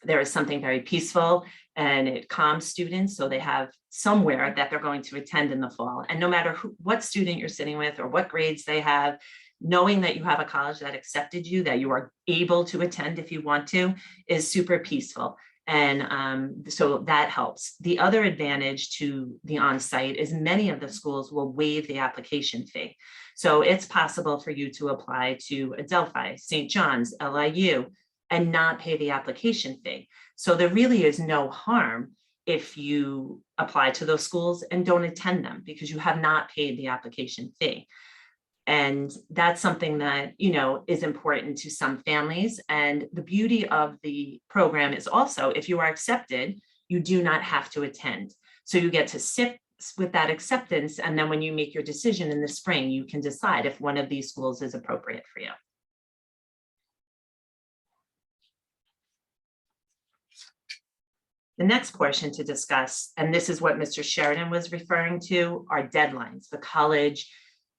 there is something very peaceful and it calms students. So they have somewhere that they're going to attend in the fall. And no matter what student you're sitting with or what grades they have, knowing that you have a college that accepted you, that you are able to attend if you want to, is super peaceful. And so that helps. The other advantage to the on-site is many of the schools will waive the application fee. So it's possible for you to apply to Adelphi, St. John's, LIU, and not pay the application fee. So there really is no harm if you apply to those schools and don't attend them because you have not paid the application fee. And that's something that, is important to some families. And the beauty of the program is also, if you are accepted, you do not have to attend. So you get to sit with that acceptance. And then when you make your decision in the spring, you can decide if one of these schools is appropriate for you. The next portion to discuss, and this is what Mr. Sheridan was referring to, are deadlines. The college,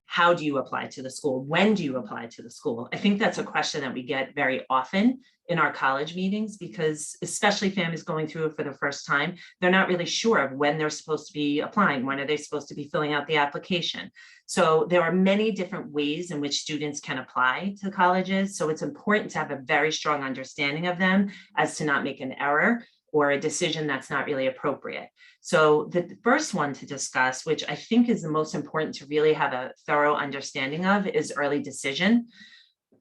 how do you apply to the school? When do you apply to the school? I think that's a question that we get very often in our college meetings, because especially families going through it for the first time, they're not really sure of when they're supposed to be applying. When are they supposed to be filling out the application? So there are many different ways in which students can apply to colleges. So it's important to have a very strong understanding of them as to not make an error or a decision that's not really appropriate. So the first one to discuss, which I think is the most important to really have a thorough understanding of, is early decision.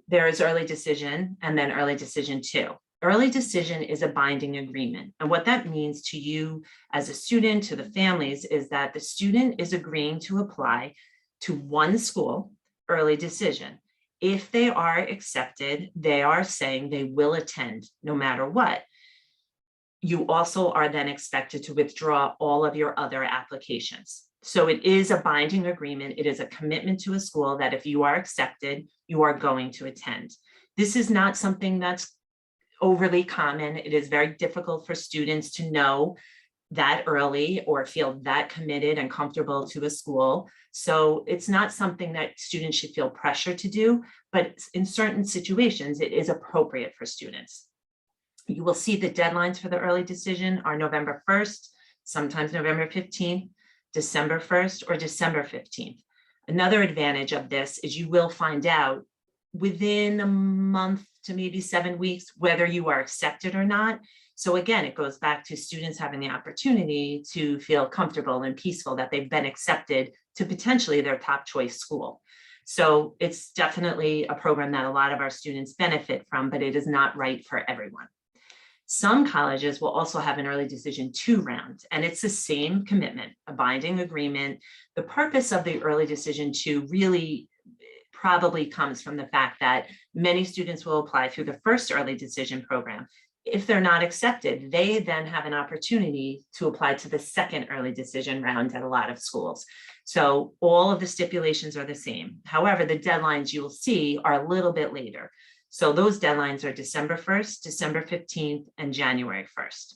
There is early decision and then early decision 2. Early decision is a binding agreement. And what that means to you as a student, to the families, is that the student is agreeing to apply to one school, early decision. If they are accepted, they are saying they will attend no matter what. You also are then expected to withdraw all of your other applications. So it is a binding agreement. It is a commitment to a school that if you are accepted, you are going to attend. This is not something that's overly common. It is very difficult for students to know that early or feel that committed and comfortable to a school. So it's not something that students should feel pressure to do, but in certain situations, it is appropriate for students. You will see the deadlines for the early decision are November 1st, sometimes November 15th, December 1st, or December 15th. Another advantage of this is you will find out within a month to maybe 7 weeks whether you are accepted or not. So again, it goes back to students having the opportunity to feel comfortable and peaceful that they've been accepted to potentially their top choice school. So it's definitely a program that a lot of our students benefit from, but it is not right for everyone. Some colleges will also have an early decision 2 round, and it's the same commitment, a binding agreement. The purpose of the early decision 2 really probably comes from the fact that many students will apply through the first early decision program. If they're not accepted, they then have an opportunity to apply to the second early decision round at a lot of schools. So all of the stipulations are the same. However, the deadlines you will see are a little bit later. So those deadlines are December 1st, December 15th, and January 1st.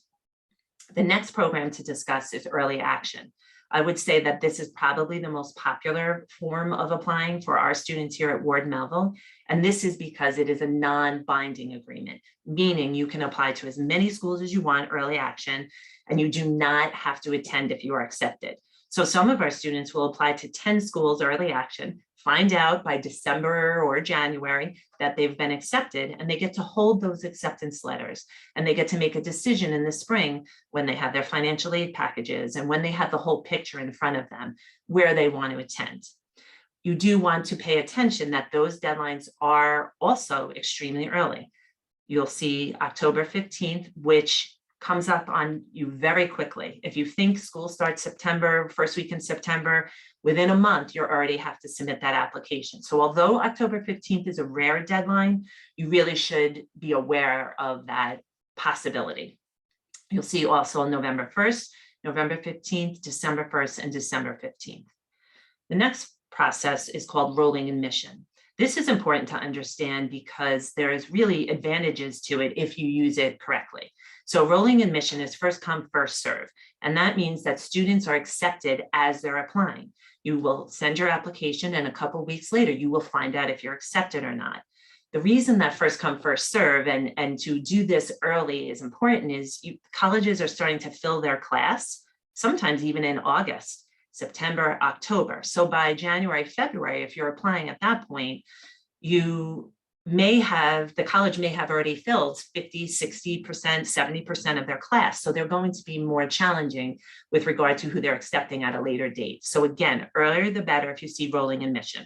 The next program to discuss is early action. I would say that this is probably the most popular form of applying for our students here at Ward Melville. And this is because it is a non-binding agreement, meaning you can apply to as many schools as you want early action, and you do not have to attend if you are accepted. So some of our students will apply to 10 schools early action, find out by December or January that they've been accepted, and they get to hold those acceptance letters, and they get to make a decision in the spring when they have their financial aid packages and when they have the whole picture in front of them where they want to attend. You do want to pay attention that those deadlines are also extremely early. You'll see October 15th, which comes up on you very quickly. If you think school starts September, first week in September, within a month, you already have to submit that application. So although October 15th is a rare deadline, you really should be aware of that possibility. You'll see also November 1st, November 15th, December 1st, and December 15th. The next process is called rolling admission. This is important to understand because there's really advantages to it if you use it correctly. So rolling admission is first come, first serve. And that means that students are accepted as they're applying. You will send your application, and a couple weeks later, you will find out if you're accepted or not. The reason that first come, first serve and to do this early is important is colleges are starting to fill their class, sometimes even in August, September, October. So by January, February, if you're applying at that point, the college may have already filled 50, 60%, 70% of their class. So they're going to be more challenging with regard to who they're accepting at a later date. So again, earlier the better if you see rolling admission.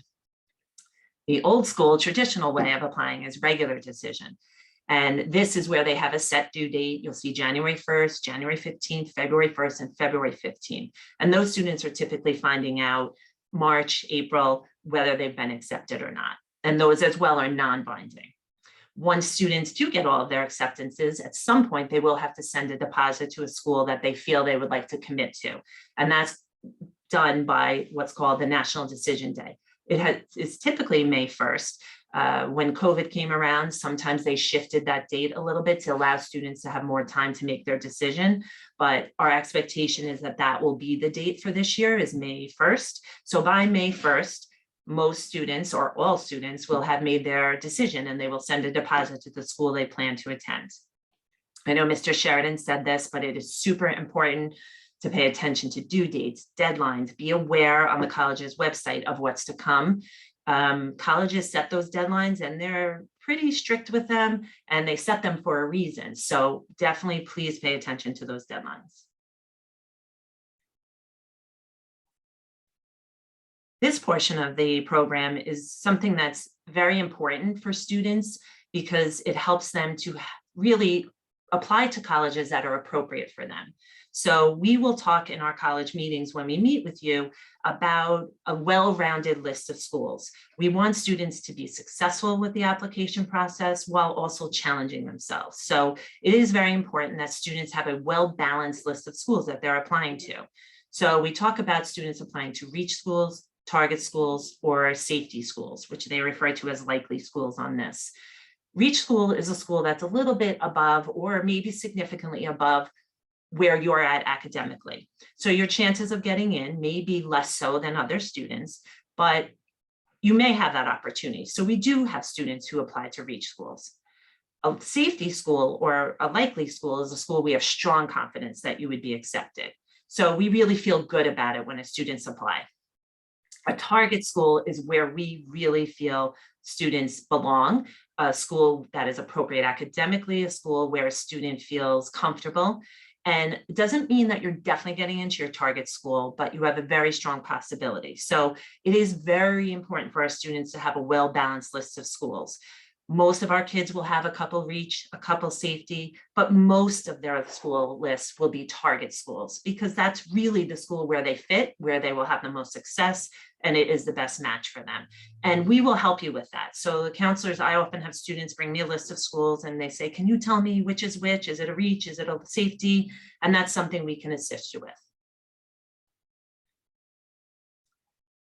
The old school traditional way of applying is regular decision. And this is where they have a set due date. You'll see January 1st, January 15th, February 1st, and February 15th. And those students are typically finding out March, April, whether they've been accepted or not. And those as well are non-binding. Once students do get all of their acceptances, at some point they will have to send a deposit to a school that they feel they would like to commit to. And that's done by what's called the National Decision Day. It's typically May 1st. When COVID came around, sometimes they shifted that date a little bit to allow students to have more time to make their decision. But our expectation is that that will be the date for this year, is May 1st. So by May 1st, most students or all students will have made their decision and they will send a deposit to the school they plan to attend. I know Mr. Sheridan said this, but it is super important to pay attention to due dates, deadlines, be aware on the college's website of what's to come. Colleges set those deadlines and they're pretty strict with them, and they set them for a reason. So definitely please pay attention to those deadlines. This portion of the program is something that's very important for students because it helps them to really apply to colleges that are appropriate for them. So we will talk in our college meetings when we meet with you about a well-rounded list of schools. We want students to be successful with the application process while also challenging themselves. So it is very important that students have a well-balanced list of schools that they're applying to. So we talk about students applying to reach schools, target schools, or safety schools, which they refer to as likely schools on this. Reach school is a school that's a little bit above or maybe significantly above where you're at academically. So your chances of getting in may be less so than other students, but you may have that opportunity. So we do have students who apply to reach schools. A safety school or a likely school is a school we have strong confidence that you would be accepted. So we really feel good about it when students apply. A target school is where we really feel students belong, a school that is appropriate academically, a school where a student feels comfortable. And it doesn't mean that you're definitely getting into your target school, but you have a very strong possibility. So it is very important for our students to have a well-balanced list of schools. Most of our kids will have a couple reach, a couple safety, but most of their school lists will be target schools because that's really the school where they fit, where they will have the most success, and it is the best match for them. And we will help you with that. So the counselors, I often have students bring me a list of schools and they say, can you tell me which is which? Is it a reach? Is it a safety? And that's something we can assist you with.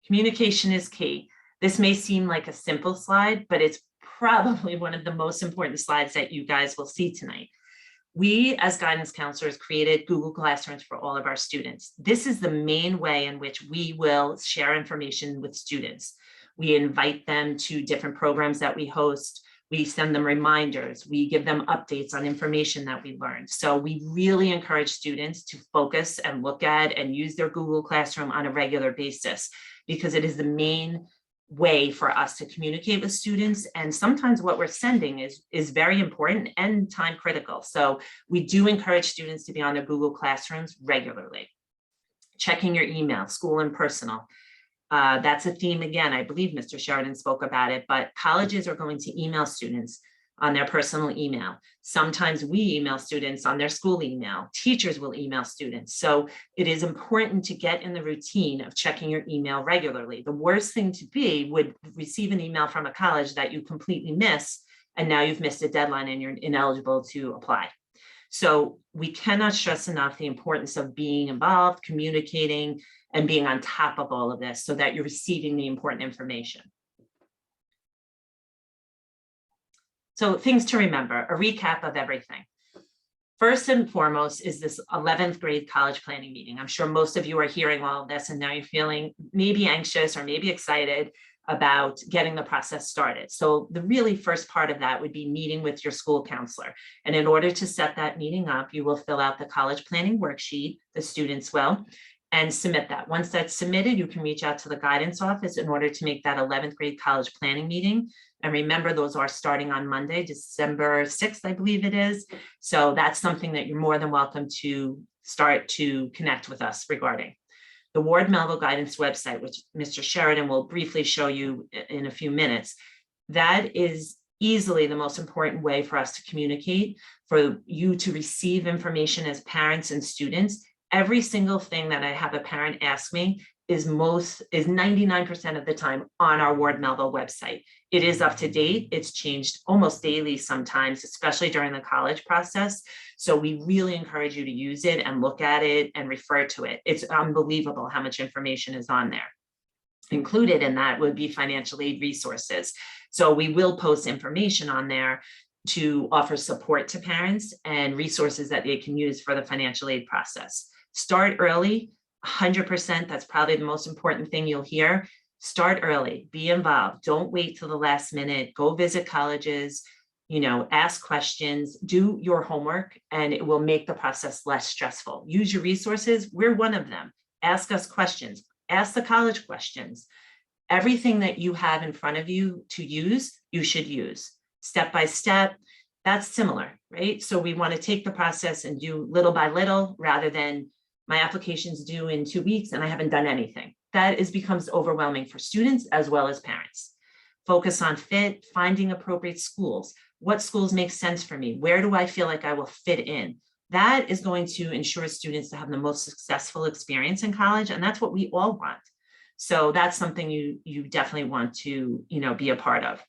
Communication is key. This may seem like a simple slide, but it's probably one of the most important slides that you guys will see tonight. We, as guidance counselors, created Google Classrooms for all of our students. This is the main way in which we will share information with students. We invite them to different programs that we host. We send them reminders. We give them updates on information that we learned. So we really encourage students to focus and look at and use their Google Classroom on a regular basis because it is the main way for us to communicate with students. And sometimes what we're sending is very important and time critical. So we do encourage students to be on their Google Classrooms regularly. Checking your email, school and personal. That's a theme again, I believe Mr. Sheridan spoke about it, but colleges are going to email students on their personal email. Sometimes we email students on their school email. Teachers will email students. So it is important to get in the routine of checking your email regularly. The worst thing to be would receive an email from a college that you completely miss, and now you've missed a deadline and you're ineligible to apply. So we cannot stress enough the importance of being involved, communicating, and being on top of all of this so that you're receiving the important information. So things to remember, a recap of everything. First and foremost is this 11th grade college planning meeting. I'm sure most of you are hearing all of this and now you're feeling maybe anxious or maybe excited about getting the process started. So the really first part of that would be meeting with your school counselor. And in order to set that meeting up, you will fill out the college planning worksheet, the students will, and submit that. Once that's submitted, you can reach out to the guidance office in order to make that 11th grade college planning meeting. And remember, those are starting on Monday, December 6th, I believe it is. So that's something that you're more than welcome to start to connect with us regarding. The Ward Melville Guidance website, which Mr. Sheridan will briefly show you in a few minutes, that is easily the most important way for us to communicate, for you to receive information as parents and students. Every single thing that I have a parent ask me is 99% of the time on our Ward Melville website. It is up to date. It's changed almost daily sometimes, especially during the college process. So we really encourage you to use it and look at it and refer to it. It's unbelievable how much information is on there. Included in that would be financial aid resources. So we will post information on there to offer support to parents and resources that they can use for the financial aid process. Start early, 100%. That's probably the most important thing you'll hear. Start early, be involved. Don't wait till the last minute. Go visit colleges, ask questions, do your homework, and it will make the process less stressful. Use your resources. We're one of them. Ask us questions. Ask the college questions. Everything that you have in front of you to use, you should use step by step. That's similar, right? So we want to take the process and do little by little rather than my application's due in 2 weeks and I haven't done anything. That becomes overwhelming for students as well as parents. Focus on fit, finding appropriate schools. What schools make sense for me? Where do I feel like I will fit in? That is going to ensure students to have the most successful experience in college, and that's what we all want. So that's something you definitely want to be a part of.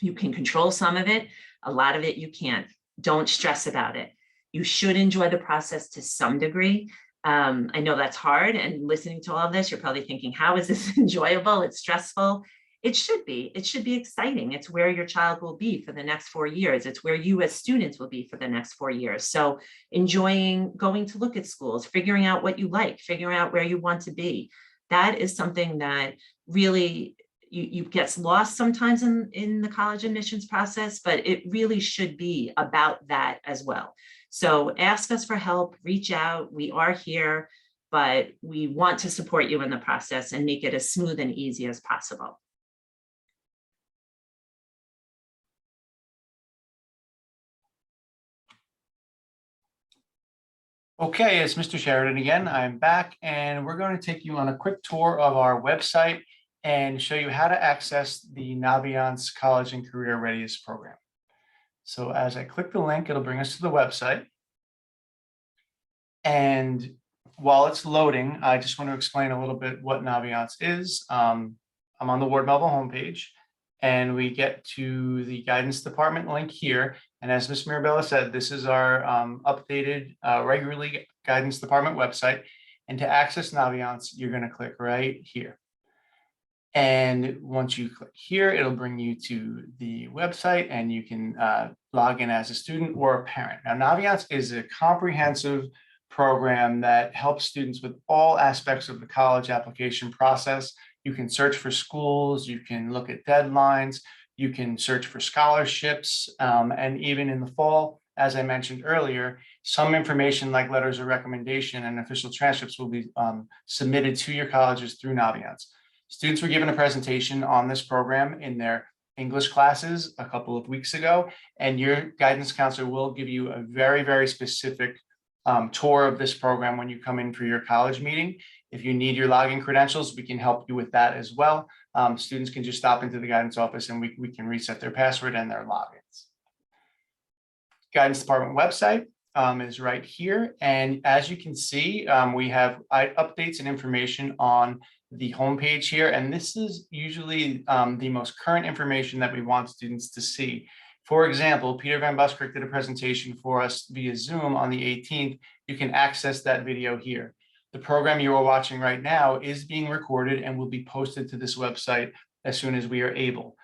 You can control some of it, a lot of it you can't. Don't stress about it. You should enjoy the process to some degree. I know that's hard, and listening to all of this, you're probably thinking, how is this enjoyable? It's stressful. It should be exciting. It's where your child will be for the next 4 years. It's where you as students will be for the next 4 years. So enjoying going to look at schools, figuring out what you like, figuring out where you want to be. That is something that really you gets lost sometimes in the college admissions process, but it really should be about that as well. So ask us for help, reach out. We are here, but we want to support you in the process and make it as smooth and easy as possible. Okay, it's Mr. Sheridan again. I'm back, and we're going to take you on a quick tour of our website and show you how to access the Naviance College and Career Readiness Program. So as I click the link, it'll bring us to the website. And while it's loading, I just want to explain a little bit what Naviance is. I'm on the Ward Melville homepage, and we get to the guidance department link here. And as Ms. Mirabella said, this is our updated regularly guidance department website. And to access Naviance, you're going to click right here. And once you click here, it'll bring you to the website, and you can log in as a student or a parent. Now, Naviance is a comprehensive program that helps students with all aspects of the college application process. You can search for schools, you can look at deadlines, you can search for scholarships, and even in the fall, as I mentioned earlier, some information like letters of recommendation and official transcripts will be submitted to your colleges through Naviance. Students were given a presentation on this program in their English classes a couple of weeks ago, and your guidance counselor will give you a very, very specific tour of this program when you come in for your college meeting. If you need your login credentials, we can help you with that as well. Students can just stop into the guidance office and we can reset their password and their logins. Guidance department website is right here. And as you can see, we have updates and information on the homepage here. And this is usually the most current information that we want students to see. For example, Peter Van Buskirk did a presentation for us via Zoom on the 18th. You can access that video here. The program you are watching right now is being recorded and will be posted to this website as soon as we are able.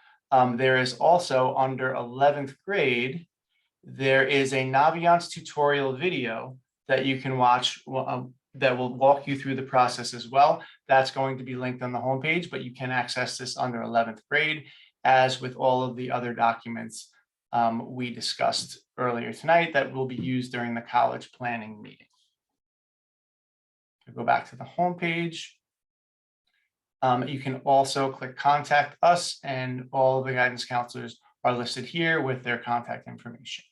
There is also under 11th grade, there is a Naviance tutorial video that you can watch that will walk you through the process as well. That's going to be linked on the homepage, but you can access this under 11th grade, as with all of the other documents we discussed earlier tonight that will be used during the college planning meeting. Go back to the homepage. You can also click contact us, and all of the guidance counselors are listed here with their contact information.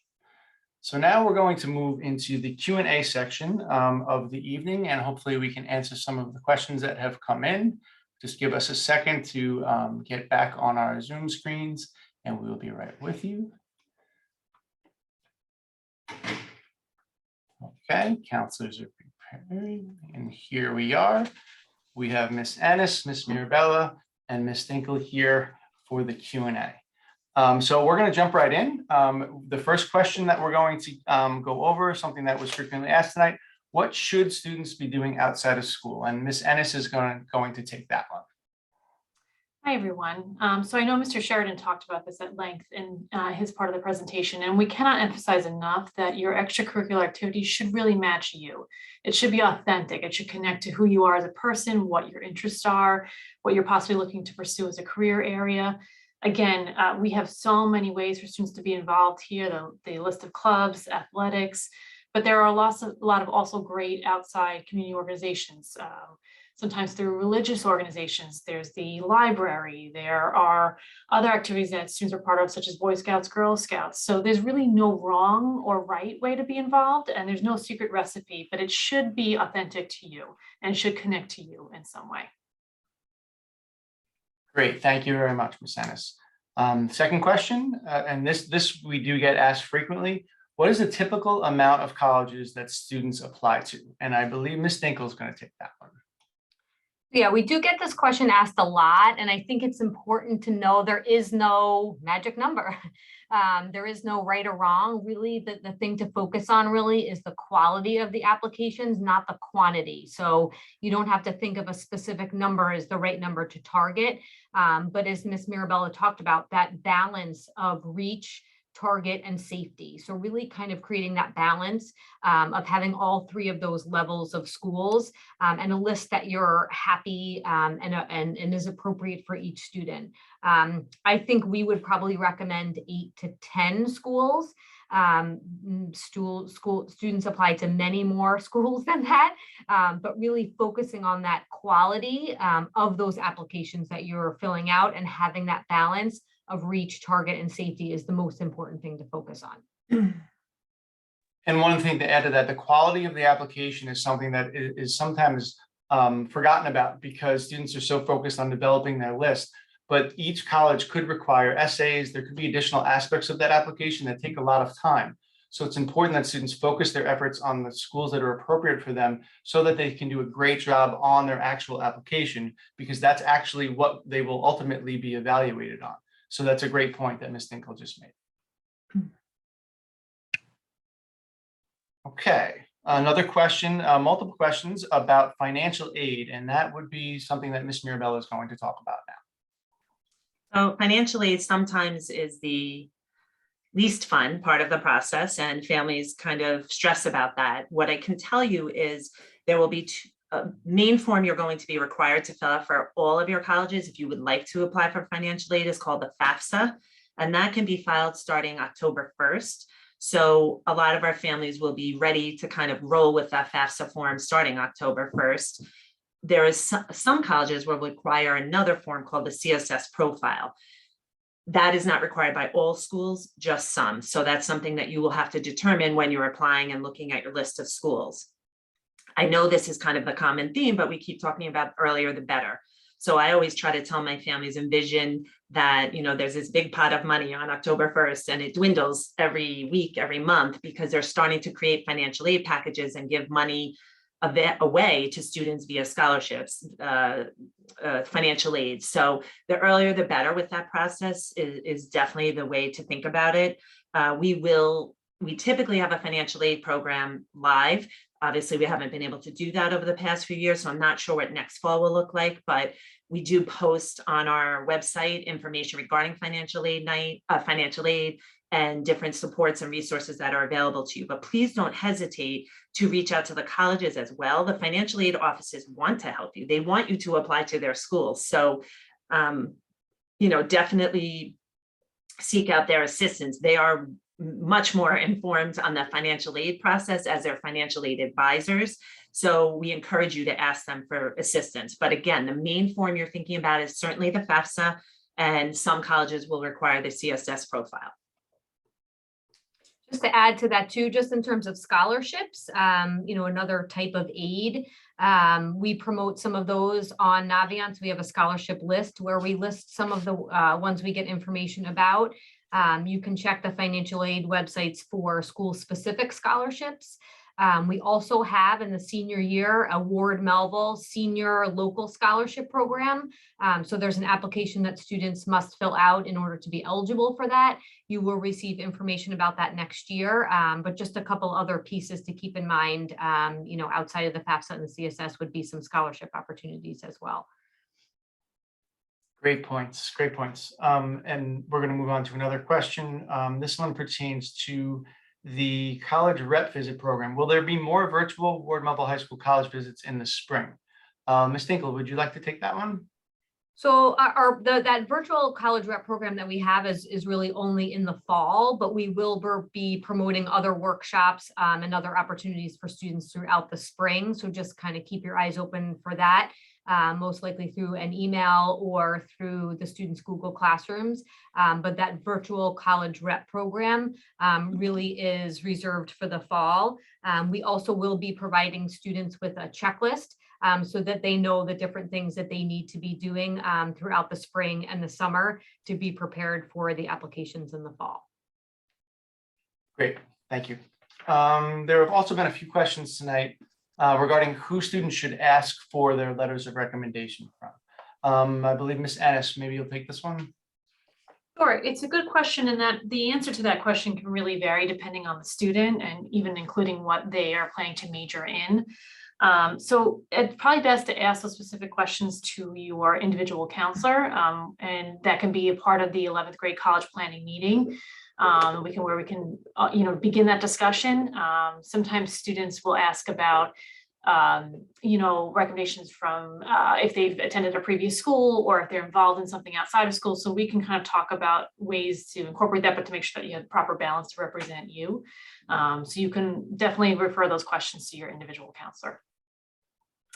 So now we're going to move into the Q&A section of the evening, and hopefully we can answer some of the questions that have come in. Just give us a second to get back on our Zoom screens and we will be right with you. Okay, counselors are preparing, and here we are. We have Miss Ennis, Miss Mirabella, and Miss Tinkle here for the Q&A. So we're going to jump right in. The first question that we're going to go over, something that was frequently asked tonight: what should students be doing outside of school? And Miss Ennis is going to take that one. Hi, everyone. So I know Mr. Sheridan talked about this at length in his part of the presentation, and we cannot emphasize enough that your extracurricular activities should really match you. It should be authentic. It should connect to who you are as a person, what your interests are, what you're possibly looking to pursue as a career area. Again, we have so many ways for students to be involved here, the list of clubs, athletics, but there are a lot of also great outside community organizations. Sometimes through religious organizations, there's the library, there are other activities that students are part of, such as Boy Scouts, Girl Scouts. So there's really no wrong or right way to be involved, and there's no secret recipe, but it should be authentic to you and should connect to you in some way. Great, thank you very much, Ms. Ennis. Second question, and this we do get asked frequently: what is the typical amount of colleges that students apply to? And I believe Ms. Tinkle is going to take that one. Yeah, we do get this question asked a lot, and I think it's important to know there is no magic number. There is no right or wrong. Really, the thing to focus on really is the quality of the applications, not the quantity. So you don't have to think of a specific number as the right number to target. But as Ms. Mirabella talked about, that balance of reach, target, and safety. So really kind of creating that balance of having all three of those levels of schools and a list that you're happy and is appropriate for each student. I think we would probably recommend 8 to 10 schools. Students apply to many more schools than that, but really focusing on that quality of those applications that you're filling out and having that balance of reach, target, and safety is the most important thing to focus on. And one thing to add to that, the quality of the application is something that is sometimes forgotten about because students are so focused on developing their list. But each college could require essays. There could be additional aspects of that application that take a lot of time. So it's important that students focus their efforts on the schools that are appropriate for them so that they can do a great job on their actual application, because that's actually what they will ultimately be evaluated on. So that's a great point that Ms. Tinkle just made. Okay, another question, multiple questions about financial aid, and that would be something that Ms. Mirabella is going to talk about now. So financial aid sometimes is the least fun part of the process, and families kind of stress about that. What I can tell you is there will be main form you're going to be required to fill out for all of your colleges if you would like to apply for financial aid is called the FAFSA, and that can be filed starting October 1st. So a lot of our families will be ready to kind of roll with that FAFSA form starting October 1st. There is some colleges will require another form called the CSS profile. That is not required by all schools, just some. So that's something that you will have to determine when you're applying and looking at your list of schools. I know this is kind of the common theme, but we keep talking about earlier the better. So I always try to tell my families, envision that, you know, there's this big pot of money on October 1st and it dwindles every week, every month, because they're starting to create financial aid packages and give money away to students via scholarships, financial aid. So the earlier the better with that process is definitely the way to think about it. We typically have a financial aid program live. Obviously, we haven't been able to do that over the past few years, so I'm not sure what next fall will look like, but we do post on our website information regarding financial aid and different supports and resources that are available to you. But please don't hesitate to reach out to the colleges as well. The financial aid offices want to help you. They want you to apply to their schools. So, you know, definitely seek out their assistance. They are much more informed on the financial aid process as their financial aid advisors. So we encourage you to ask them for assistance. But again, the main form you're thinking about is certainly the FAFSA, and some colleges will require the CSS profile. Just to add to that too, just in terms of scholarships, another type of aid. We promote some of those on Naviance. We have a scholarship list where we list some of the ones we get information about. You can check the financial aid websites for school-specific scholarships. We also have in the senior year a Ward Melville Senior Local Scholarship Program. So there's an application that students must fill out in order to be eligible for that. You will receive information about that next year, but just a couple other pieces to keep in mind, outside of the FAFSA and the CSS would be some scholarship opportunities as well. Great points, great points. And we're going to move on to another question. This one pertains to the college rep visit program. Will there be more virtual Ward Melville High School college visits in the spring? Ms. Tinkle, would you like to take that one? So that virtual college rep program that we have is really only in the fall, but we will be promoting other workshops and other opportunities for students throughout the spring. So just kind of keep your eyes open for that. Most likely through an email or through the students' Google Classrooms. But that virtual college rep program really is reserved for the fall. We also will be providing students with a checklist so that they know the different things that they need to be doing throughout the spring and the summer to be prepared for the applications in the fall. Great, thank you. There have also been a few questions tonight regarding who students should ask for their letters of recommendation from. I believe Ms. Ennis, maybe you'll take this one. Sure, it's a good question, and that the answer to that question can really vary depending on the student and even including what they are planning to major in. So it's probably best to ask those specific questions to your individual counselor, and that can be a part of the 11th grade college planning meeting. Where we can begin that discussion. Sometimes students will ask about recommendations from if they've attended a previous school or if they're involved in something outside of school. So we can kind of talk about ways to incorporate that, but to make sure that you have proper balance to represent you. So you can definitely refer those questions to your individual counselor.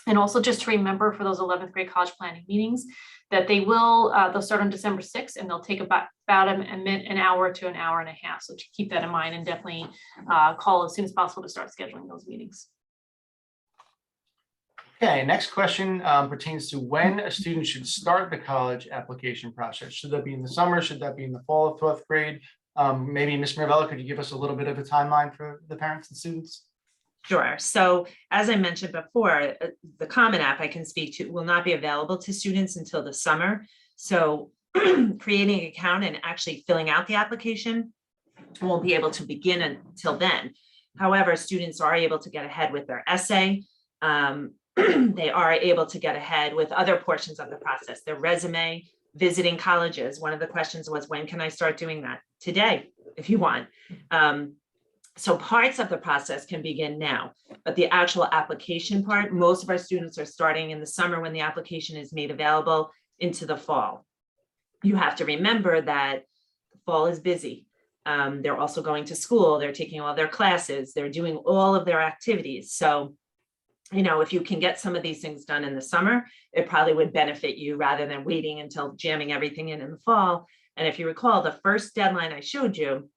And also just to remember for those 11th grade college planning meetings that they'll start on December 6th and they'll take about an hour to an hour and a half. So to keep that in mind and definitely call as soon as possible to start scheduling those meetings. Okay, next question pertains to when a student should start the college application process. Should that be in the summer? Should that be in the fall of 12th grade? Maybe Ms. Mirabella, could you give us a little bit of a timeline for the parents and students? Sure. So as I mentioned before, the Common App I can speak to will not be available to students until the summer. So creating an account and actually filling out the application won't be able to begin until then. However, students are able to get ahead with their essay. They are able to get ahead with other portions of the process, their resume, visiting colleges. One of the questions was, when can I start doing that? Today, if you want. So parts of the process can begin now, but the actual application part, most of our students are starting in the summer when the application is made available into the fall. You have to remember that fall is busy. They're also going to school, they're taking all their classes, they're doing all of their activities. So, if you can get some of these things done in the summer, it probably would benefit you rather than waiting until jamming everything in the fall. And if you recall, the first deadline I showed you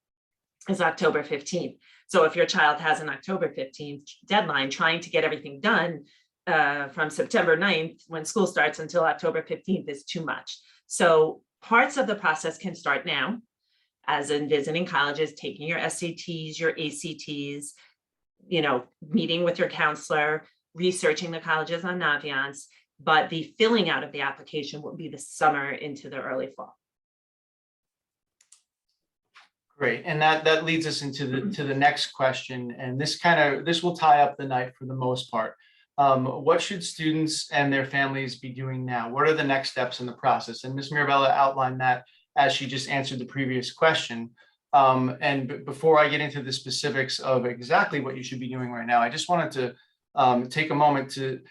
is October 15th. So if your child has an October 15th deadline, trying to get everything done from September 9th when school starts until October 15th is too much. So parts of the process can start now, as in visiting colleges, taking your SATs, your ACTs, meeting with your counselor, researching the colleges on Naviance, but the filling out of the application will be the summer into the early fall. Great, and that leads us into the next question, and this will tie up the night for the most part. What should students and their families be doing now? What are the next steps in the process? And Ms. Mirabella outlined that as she just answered the previous question. And before I get into the specifics of exactly what you should be doing right now, I just wanted to take a moment to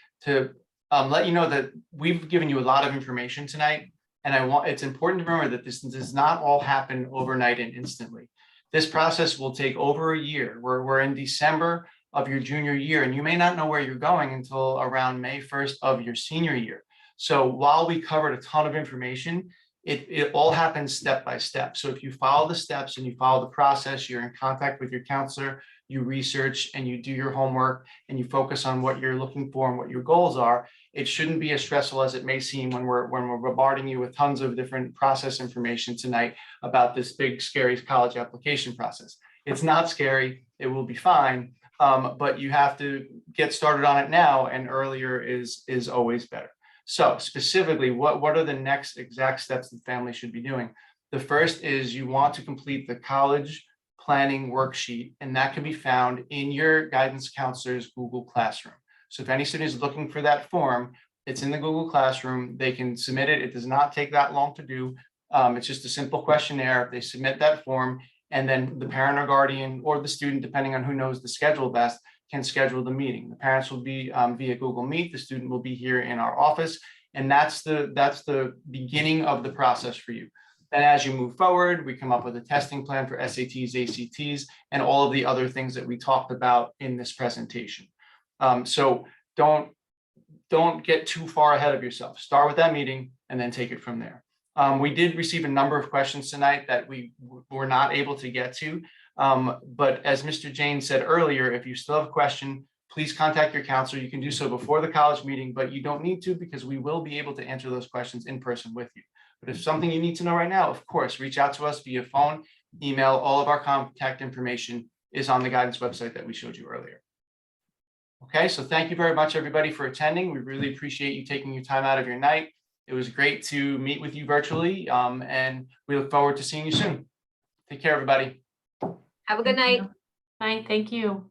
let you know that we've given you a lot of information tonight. And it's important to remember that this does not all happen overnight and instantly. This process will take over a year. We're in December of your junior year, and you may not know where you're going until around May 1st of your senior year. So while we covered a ton of information, It all happens step by step. So if you follow the steps and you follow the process, you're in contact with your counselor, you research and you do your homework and you focus on what you're looking for and what your goals are, it shouldn't be as stressful as it may seem when we're bombarding you with tons of different process information tonight about this big, scary college application process. It's not scary, it will be fine, but you have to get started on it now, and earlier is always better. So specifically, what are the next exact steps the family should be doing? The first is you want to complete the college planning worksheet, and that can be found in your guidance counselor's Google Classroom. So if any student is looking for that form, it's in the Google Classroom. They can submit it. It does not take that long to do. It's just a simple questionnaire. They submit that form, and then the parent or guardian or the student, depending on who knows the schedule best, can schedule the meeting. The parents will be via Google Meet. The student will be here in our office, and that's the beginning of the process for you. Then as you move forward, we come up with a testing plan for SATs, ACTs, and all of the other things that we talked about in this presentation. So don't get too far ahead of yourself. Start with that meeting and then take it from there. We did receive a number of questions tonight that we were not able to get to. But as Mr. Jain said earlier, if you still have a question, please contact your counselor. You can do so before the college meeting, but you don't need to, because we will be able to answer those questions in person with you. But if something you need to know right now, of course, reach out to us via phone, email. All of our contact information is on the guidance website that we showed you earlier. Okay, so thank you very much, everybody, for attending. We really appreciate you taking your time out of your night. It was great to meet with you virtually, and we look forward to seeing you soon. Take care, everybody. Have a good night. Night, thank you.